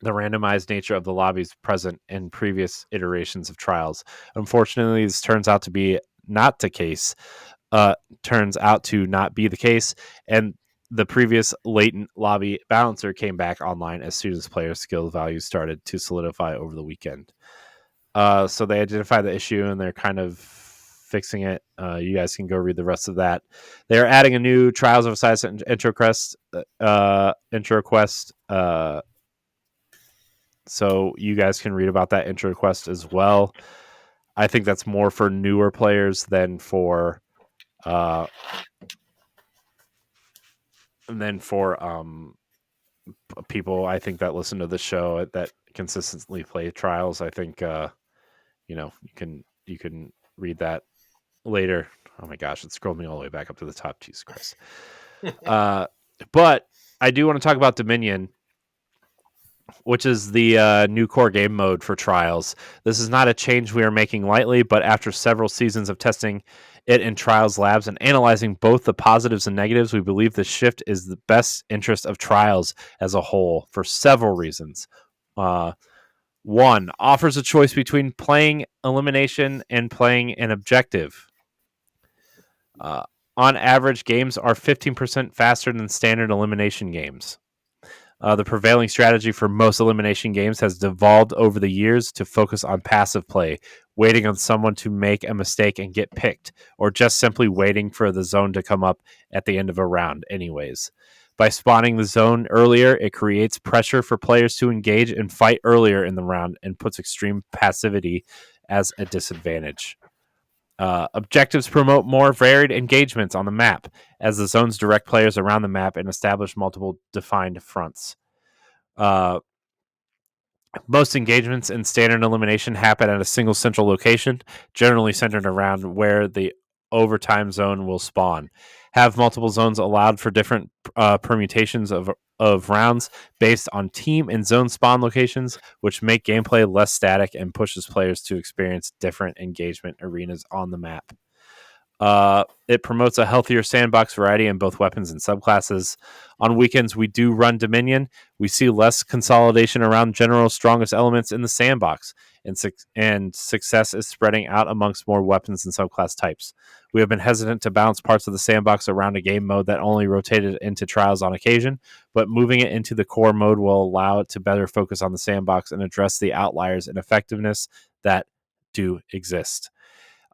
the randomized nature of the lobbies present in previous iterations of trials. Unfortunately, this turns out to be not the case. Turns out to not be the case, and the previous latent lobby balancer came back online as soon as player skill values started to solidify over the weekend. So they identified the issue and they're kind of fixing it. You guys can go read the rest of that. They're adding a new Trials of Osiris intro quest. So you guys can read about that intro quest as well. I think that's more for newer players than for people I think that listen to the show that consistently play Trials. I think you can read that later. Oh my gosh, it scrolled me all the way back up to the top. Jesus Christ. But I do want to talk about Dominion, which is the new core game mode for Trials. This is not a change we are making lightly, but after several seasons of testing it in Trials labs and analyzing both the positives and negatives, we believe the shift is the best interest of Trials as a whole for several reasons. One, offers a choice between playing elimination and playing an objective. On average, games are 15% faster than standard elimination games. The prevailing strategy for most elimination games has devolved over the years to focus on passive play, waiting on someone to make a mistake and get picked, or just simply waiting for the zone to come up at the end of a round, anyways. By spawning the zone earlier, it creates pressure for players to engage and fight earlier in the round and puts extreme passivity as a disadvantage. Objectives promote more varied engagements on the map, as the zones direct players around the map and establish multiple defined fronts. Most engagements in standard elimination happen at a single central location, generally centered around where the overtime zone will spawn. Have multiple zones allowed for different permutations of rounds based on team and zone spawn locations, which make gameplay less static and pushes players to experience different engagement arenas on the map. It promotes a healthier sandbox variety in both weapons and subclasses. On weekends, we do run Dominion. We see less consolidation around general strongest elements in the sandbox, and success is spreading out amongst more weapons and subclass types. We have been hesitant to balance parts of the sandbox around a game mode that only rotated into Trials on occasion, but moving it into the core mode will allow it to better focus on the sandbox and address the outliers in effectiveness that do exist.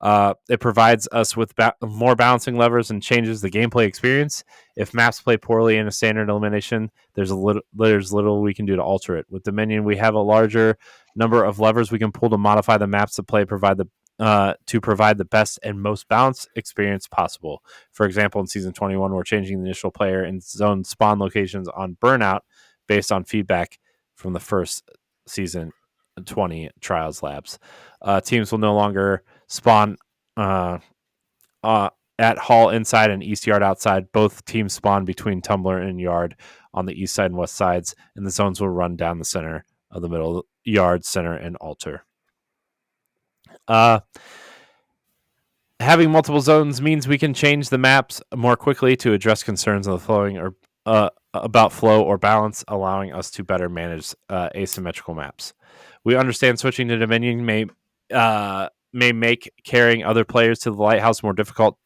It provides us with more balancing levers and changes the gameplay experience. If maps play poorly in a standard elimination, there's little we can do to alter it. With Dominion, we have a larger number of levers we can pull to modify the maps to provide the best and most balanced experience possible. For example, in Season 21, we're changing the initial player and zone spawn locations on Burnout based on feedback from the first Season 20 Trials labs. Teams will no longer spawn at Hall inside and East Yard outside. Both teams spawn between Tumbler and Yard on the east side and west sides, and the zones will run down the center of the middle yard, center, and altar. Having multiple zones means we can change the maps more quickly to address concerns of the flowing or about flow or balance, allowing us to better manage asymmetrical maps. We understand switching to Dominion may make carrying other players to the lighthouse more difficult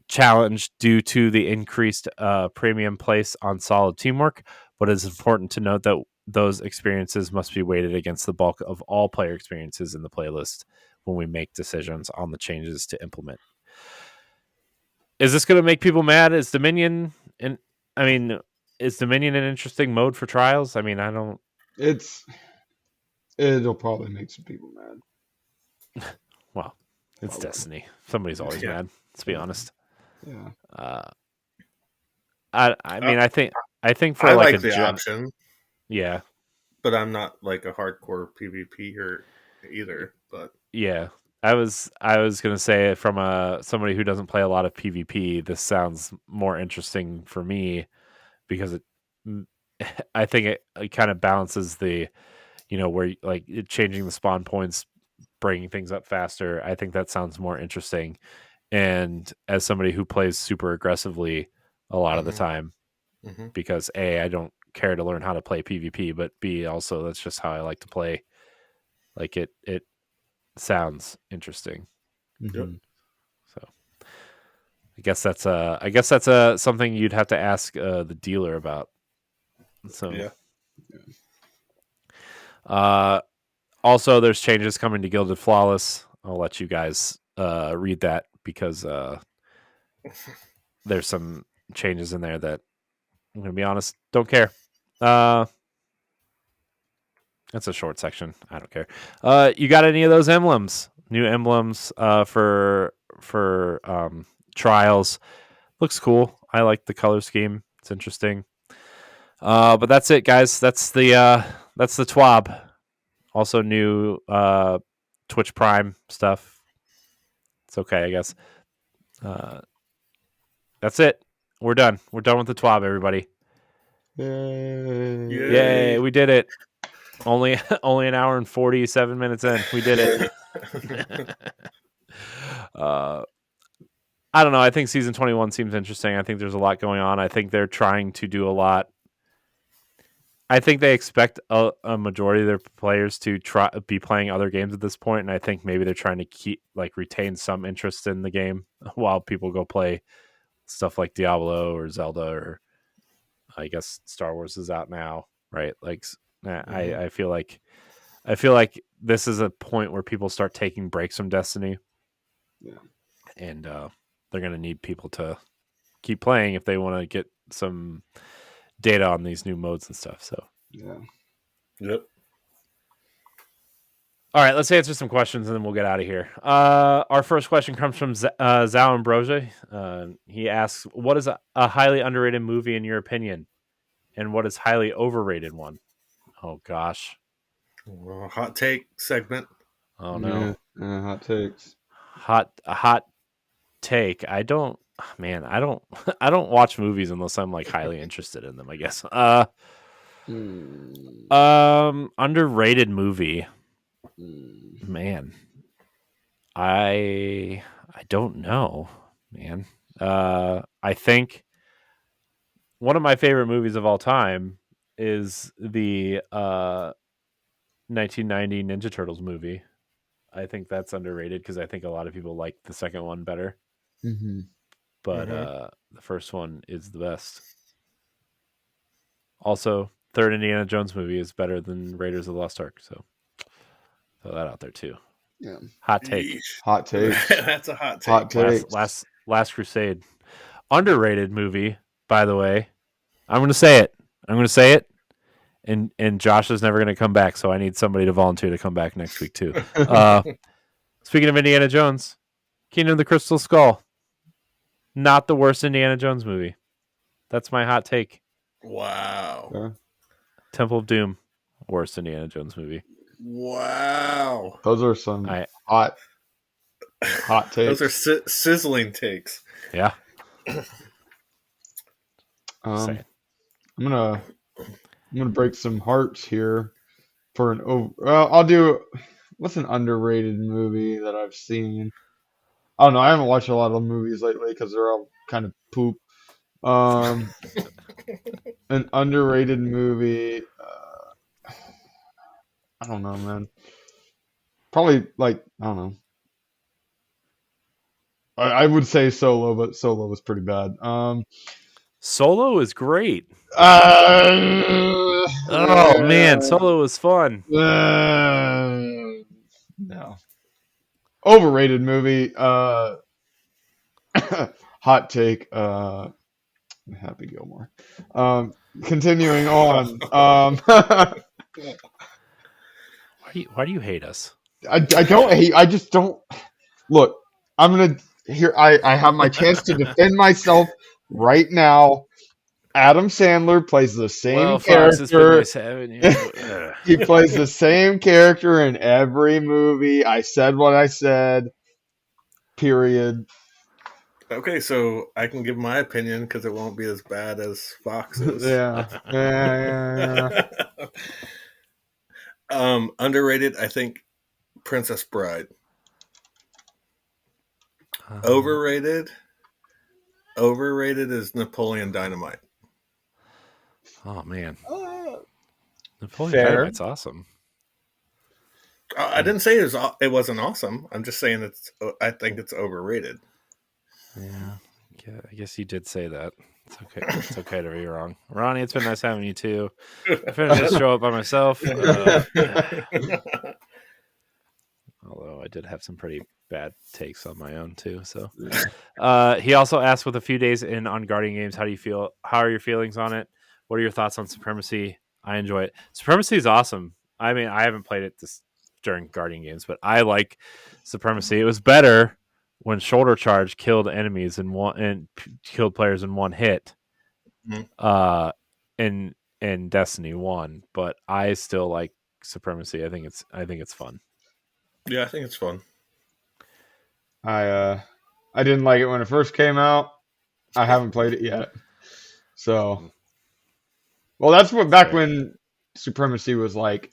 challenge due to the increased premium place on solid teamwork, but it's important to note that those experiences must be weighted against the bulk of all player experiences in the playlist when we make decisions on the changes to implement. Is this going to make people mad? Is Dominion an interesting mode for Trials? I mean, I don't. It'll probably make some people mad. Well, it's Destiny. Somebody's always mad. Let's be honest. Yeah. I think for I like like the option. Yeah. But I'm not like a hardcore PvP either. But yeah, I was gonna say from somebody who doesn't play a lot of PvP, this sounds more interesting for me because I think it kind of balances the, where like changing the spawn points, bringing things up faster. I think that sounds more interesting. And as somebody who plays super aggressively a lot of the time, because I don't care to learn how to play PvP, but B, also that's just how I like to play. Like it sounds interesting. Yep. So I guess that's something you'd have to ask the dealer about. So Yeah. Also, there's changes coming to Gilded Flawless. I'll let you guys read that because there's some changes in there that I'm going to be honest, don't care. That's a short section. I don't care. You got any of those emblems? New emblems for trials. Looks cool. I like the color scheme. It's interesting. But that's it, guys. That's the TWAB. Also new Twitch Prime stuff. It's okay, I guess. That's it. We're done. We're done with the TWAB, everybody. Yay. Yay, we did it. Only an hour and 47 minutes in. We did it. I don't know. I think season 21 seems interesting. I think there's a lot going on. I think they're trying to do a lot. I think they expect a majority of their players to be playing other games at this point, and I think maybe they're trying to retain some interest in the game while people go play stuff like Diablo or Zelda, or I guess Star Wars is out now, right? Like, I feel like this is a point where people start taking breaks from Destiny, and they're going to need people to keep playing if they want to get some data on these new modes and stuff. So yeah. Yep. All right, let's answer some questions and then we'll get out of here. Our first question comes from Zao Ambrosia. He asks, what is a highly underrated movie in your opinion? And what is highly overrated one? Oh, gosh. Well, hot take segment. Oh, no. Yeah, hot takes. Hot take. I don't watch movies unless I'm like highly interested in them, I guess. Underrated movie. Man, I don't know, man. I think one of my favorite movies of all time is the 1990 Ninja Turtles movie. I think that's underrated because I think a lot of people like the second one better. Mm-hmm. But the first one is the best. Also, third Indiana Jones movie is better than Raiders of the Lost Ark. So throw that out there too. Yeah. Hot take. Yeesh. Hot takes. That's a hot take. Hot takes. Last Crusade. Underrated movie, by the way. I'm going to say it. And Josh is never going to come back, so I need somebody to volunteer to come back next week too. Speaking of Indiana Jones, Kingdom of the Crystal Skull. Not the worst Indiana Jones movie. That's my hot take. Wow. Yeah. Temple of Doom. Worst Indiana Jones movie. Wow. Those are some hot takes. Those are sizzling takes. Yeah. I'm gonna break some hearts here for an over. I'll do. What's an underrated movie that I've seen? I don't know. I haven't watched a lot of movies lately because they're all kind of poop. An underrated movie. I don't know, man. Probably like I don't know. I would say Solo, but Solo was pretty bad. Solo is great. Oh man, Solo was fun. No. Overrated movie. Hot take. Happy Gilmore. Continuing on. Why do you hate us? I don't hate. I just don't. Look, I'm gonna here. I have my chance to defend myself right now. Adam Sandler plays the same character. Fox, nice having you. He plays the same character in every movie. I said what I said. Period. Okay, so I can give my opinion because it won't be as bad as Fox's. Yeah. Underrated, I think Princess Bride. Overrated is Napoleon Dynamite. Oh man, Uh, Napoleon fair. Dynamite's awesome. I didn't say it wasn't awesome. I'm just saying I think it's overrated. Yeah, I guess you did say that. It's okay. It's okay to be wrong, Ronnie. It's been nice having you too. I finished this show up by myself. Although I did have some pretty bad takes on my own too. So he also asked, with a few days in on Guardian Games, how do you feel? How are your feelings on it? What are your thoughts on Supremacy? I enjoy it. Supremacy is awesome. I mean, I haven't played it during Guardian Games, but I like Supremacy. It was better when Shoulder Charge killed enemies killed players in one hit. Mhm. In Destiny 1, but I still like Supremacy. I think it's fun. Yeah, I think it's fun. I didn't like it when it first came out. I haven't played it yet. So, well, that's what back when Supremacy was like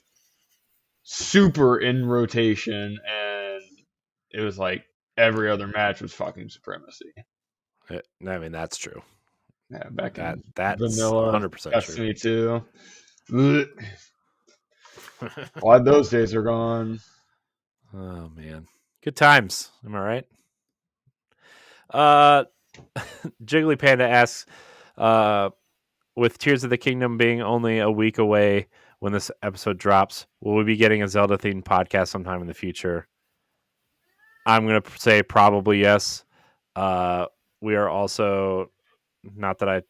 super in rotation, and it was like every other match was fucking Supremacy. I mean, that's true. Yeah, back in That's vanilla 100% Destiny true. 2. Glad those days are gone. Oh man, good times. Am I right? Uh, Jiggly Panda asks, with Tears of the Kingdom being only a week away when this episode drops, will we be getting a Zelda themed podcast sometime in the future? I'm gonna say probably yes. We are also, not that I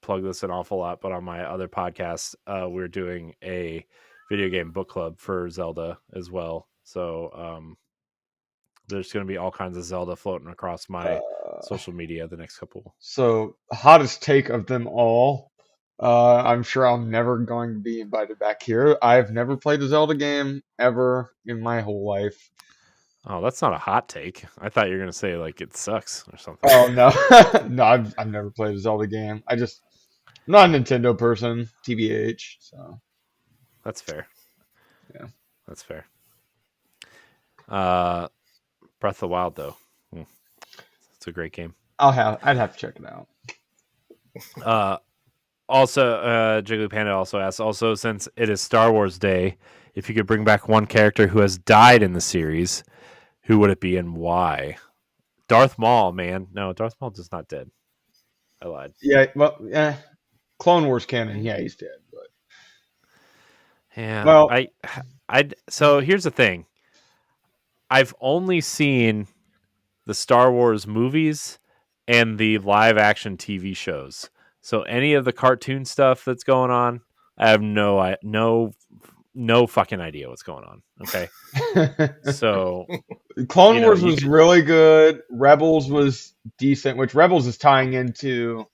plug this an awful lot, but on my other podcast, we're doing a video game book club for Zelda as well. So there's going to be all kinds of Zelda floating across my social media the next couple. So, hottest take of them all. I'm sure I'm never going to be invited back here. I've never played a Zelda game ever in my whole life. Oh, that's not a hot take. I thought you were going to say like it sucks or something. Oh no, no, I've never played a Zelda game. I'm not a Nintendo person, tbh. So That's fair. yeah, That's fair. Breath of the Wild though, it's a great game. I'd have to check it out. Also, Jiggly Panda also asks, also, since it is Star Wars Day, if you could bring back one character who has died in the series, who would it be and why? Darth Maul, man. No, Darth Maul is not dead. I lied. Yeah, well, yeah, Clone Wars canon. Yeah, he's dead. But Yeah, well, so here's the thing. I've only seen the Star Wars movies and the live action TV shows. So any of the cartoon stuff that's going on, I have no fucking idea what's going on. Okay. So Clone Wars was really good. Rebels was decent, which Rebels is tying into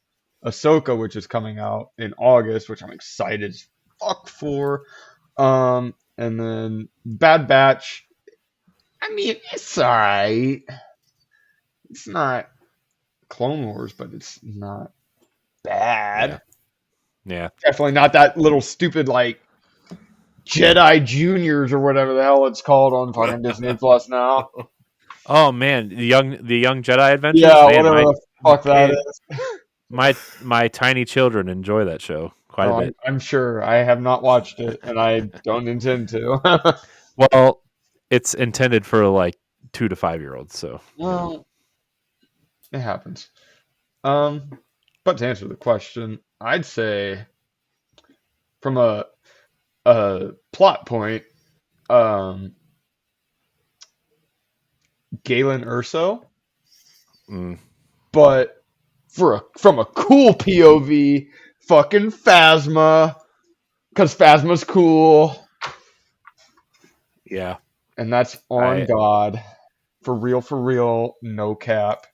Ahsoka, which is coming out in August, which I'm excited as fuck for. And then Bad Batch. I mean, it's alright. It's not Clone Wars, but it's not bad. Yeah. Definitely not that little stupid like Jedi Juniors or whatever the hell it's called on fucking Disney Plus now. Oh man, the young Jedi Adventures. Yeah, man, whatever the fuck that is. My tiny children enjoy that show quite a bit. I'm sure. I have not watched it, and I don't intend to. Well, it's intended for like 2 to 5 year olds, so Well, it happens. But to answer the question, I'd say from a plot point, Galen Urso, but from a cool POV, fucking Phasma, because Phasma's cool. Yeah. And that's on God. For real, no cap.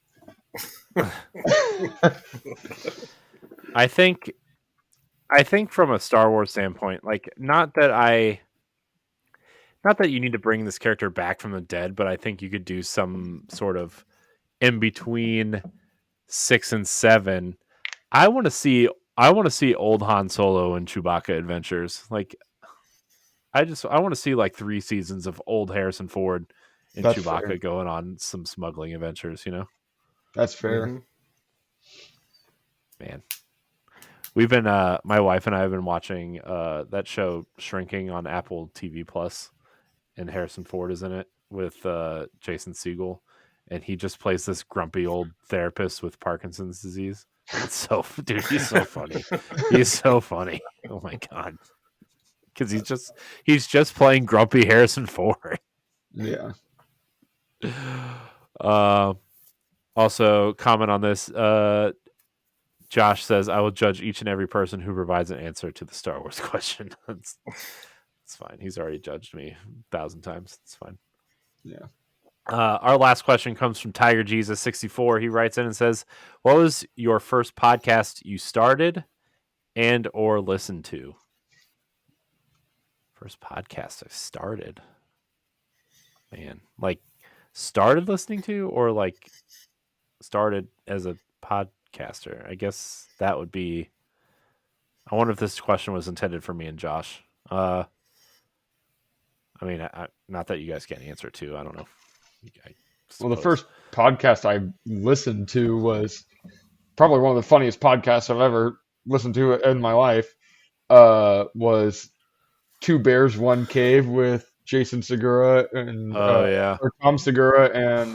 I think from a Star Wars standpoint, like not that you need to bring this character back from the dead, but I think you could do some sort of in between 6 and 7. I want to see old Han Solo and Chewbacca adventures. Like I want to see like 3 seasons of old Harrison Ford and That's Chewbacca fair. going on some smuggling adventures, That's fair. Man. We've been my wife and I have been watching that show Shrinking on Apple TV Plus, and Harrison Ford is in it with Jason Segel, and he just plays this grumpy old therapist with Parkinson's disease. It's so dude, he's so funny. He's so funny. Oh my god. Cuz he's just playing grumpy Harrison Ford. Yeah. Also comment on this Josh says, I will judge each and every person who provides an answer to the Star Wars question. It's fine. He's already judged me 1,000 times. It's fine. Yeah. Our last question comes from Tiger Jesus 64. He writes in and says, what was your first podcast you started and or listened to? First podcast I started. Man, like started listening to or like started as a podcaster? I guess that would be. I wonder if this question was intended for me and Josh. I mean, not that you guys can't answer it too. I don't know. Well, the first podcast I listened to was probably one of the funniest podcasts I've ever listened to in my life. Was Two Bears, One Cave with Jason Segura and or Tom Segura and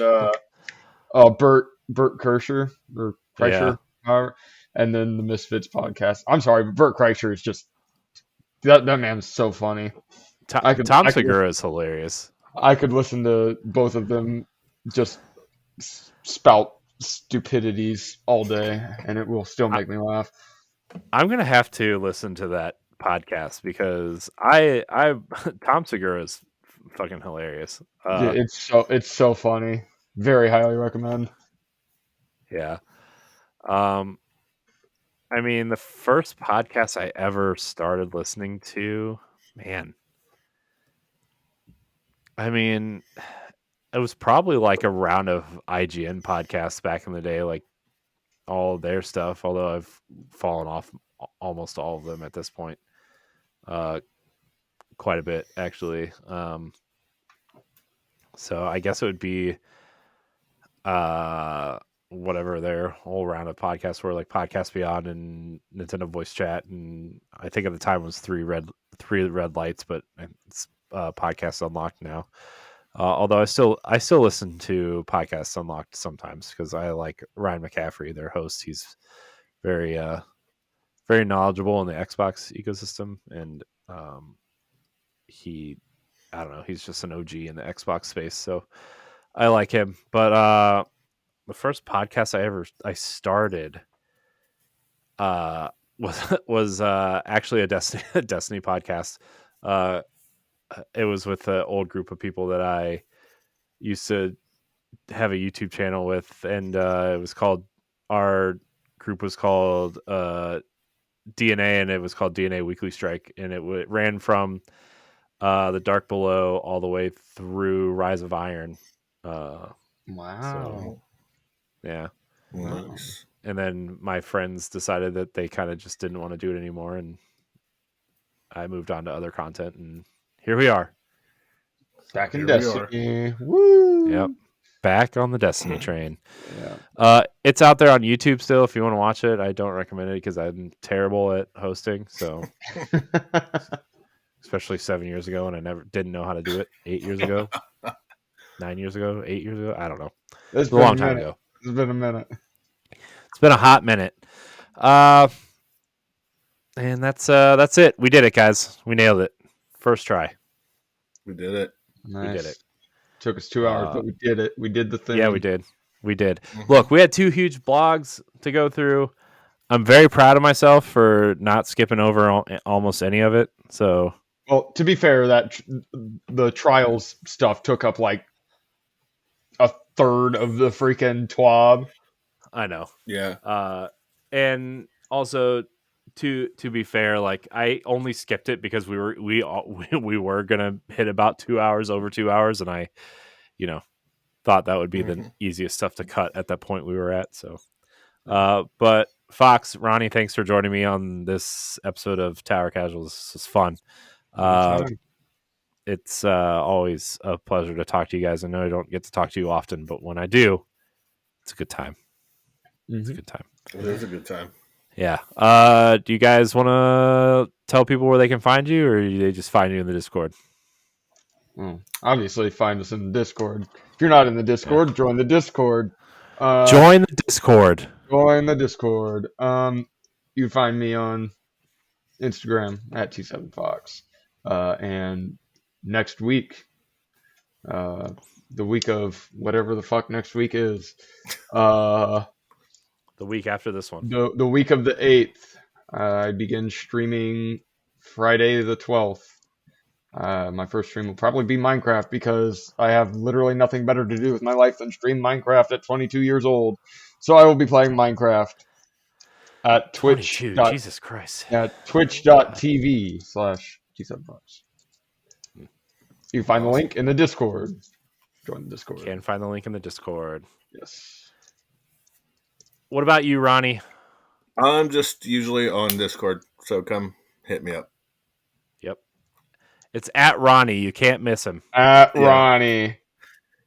Bert Kreischer or Kreischer, however, and then the Misfits podcast. I'm sorry, but Bert Kreischer is just that man's so funny. Tom Segura is hilarious. I could listen to both of them just spout stupidities all day, and it will still make me laugh. I'm gonna have to listen to that podcast because I Tom Segura is fucking hilarious. It's so funny. Very highly recommend. Yeah. I mean, the first podcast I ever started listening to, man. I mean, it was probably like a round of IGN podcasts back in the day, like all their stuff, although I've fallen off almost all of them at this point. Quite a bit, actually. So I guess it would be whatever their whole round of podcasts were, like Podcast Beyond and Nintendo Voice Chat, and I think at the time it was three red lights, but it's Podcast Unlocked now. Although I still listen to Podcasts Unlocked sometimes because I like Ryan McCaffrey, their host. He's very very knowledgeable in the Xbox ecosystem, and I don't know, he's just an OG in the Xbox space, so I like him. But the first podcast I started was actually a Destiny podcast. It was with an old group of people that I used to have a YouTube channel with, and it was called, our group was called DNA, and it was called DNA Weekly Strike, and it ran from The Dark Below all the way through Rise of Iron. Wow. So, yeah. Nice. And then my friends decided that they kind of just didn't want to do it anymore, and I moved on to other content, and here we are. Back in Destiny. Woo! Yep. Back on the Destiny train. Yeah. It's out there on YouTube still if you want to watch it. I don't recommend it because I'm terrible at hosting, so especially 7 years ago, and I didn't know how to do it 8 years ago. 9 years ago, 8 years ago, I don't know. It's a long time ago. It's been a minute. It's been a hot minute. And that's it. We did it, guys. We nailed it. First try. We did it. Nice. We did it. Took us 2 hours, but we did it. We did the thing. Yeah, we did. Look, we had 2 huge blogs to go through. I'm very proud of myself for not skipping over almost any of it. So, well, to be fair, that the trials stuff took up like a third of the freaking TWAB. I know. Yeah. And also to be fair, like I only skipped it because we were gonna hit about 2 hours, over 2 hours, and I, thought that would be the easiest stuff to cut at that point we were at. So, but Fox, Ronnie, thanks for joining me on this episode of Tower Casuals. This was fun. It's always a pleasure to talk to you guys. I know I don't get to talk to you often, but when I do, it's a good time. It's a good time. It is a good time. Yeah. Do you guys want to tell people where they can find you, or do they just find you in the Discord? Obviously, find us in the Discord. If you're not in the Discord, join the Discord. Join the Discord. Join the Discord. You find me on Instagram at T7Fox. And next week, the week of whatever the fuck next week is, The week after this one. the week of the 8th, I begin streaming Friday the 12th. My first stream will probably be Minecraft because I have literally nothing better to do with my life than stream Minecraft at 22 years old. So I will be playing Minecraft at Twitch. 22. Jesus Christ. At twitch.tv/T7Fox. You can find the link in the Discord. Join the Discord. Can find the link in the Discord. Yes. What about you, Ronnie? I'm just usually on Discord, so come hit me up. Yep. It's at Ronnie. You can't miss him. At Ronnie.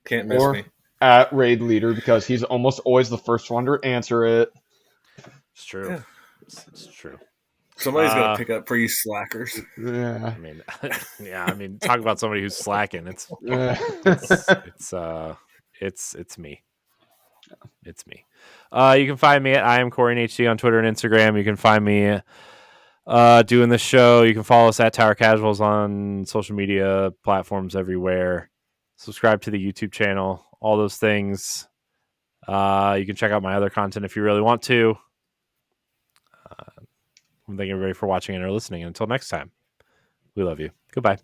Can't miss me. At Raid Leader because he's almost always the first one to answer it. It's true. Yeah. It's true. Somebody's gonna pick up for you slackers. Yeah. I mean, talk about somebody who's slacking. It's me. It's me. You can find me at I am Corey HD on Twitter and Instagram. You can find me doing this show. You can follow us at Tower Casuals on social media platforms everywhere. Subscribe to the YouTube channel. All those things. You can check out my other content if you really want to. Thank you everybody for watching and or listening. Until next time, we love you. Goodbye.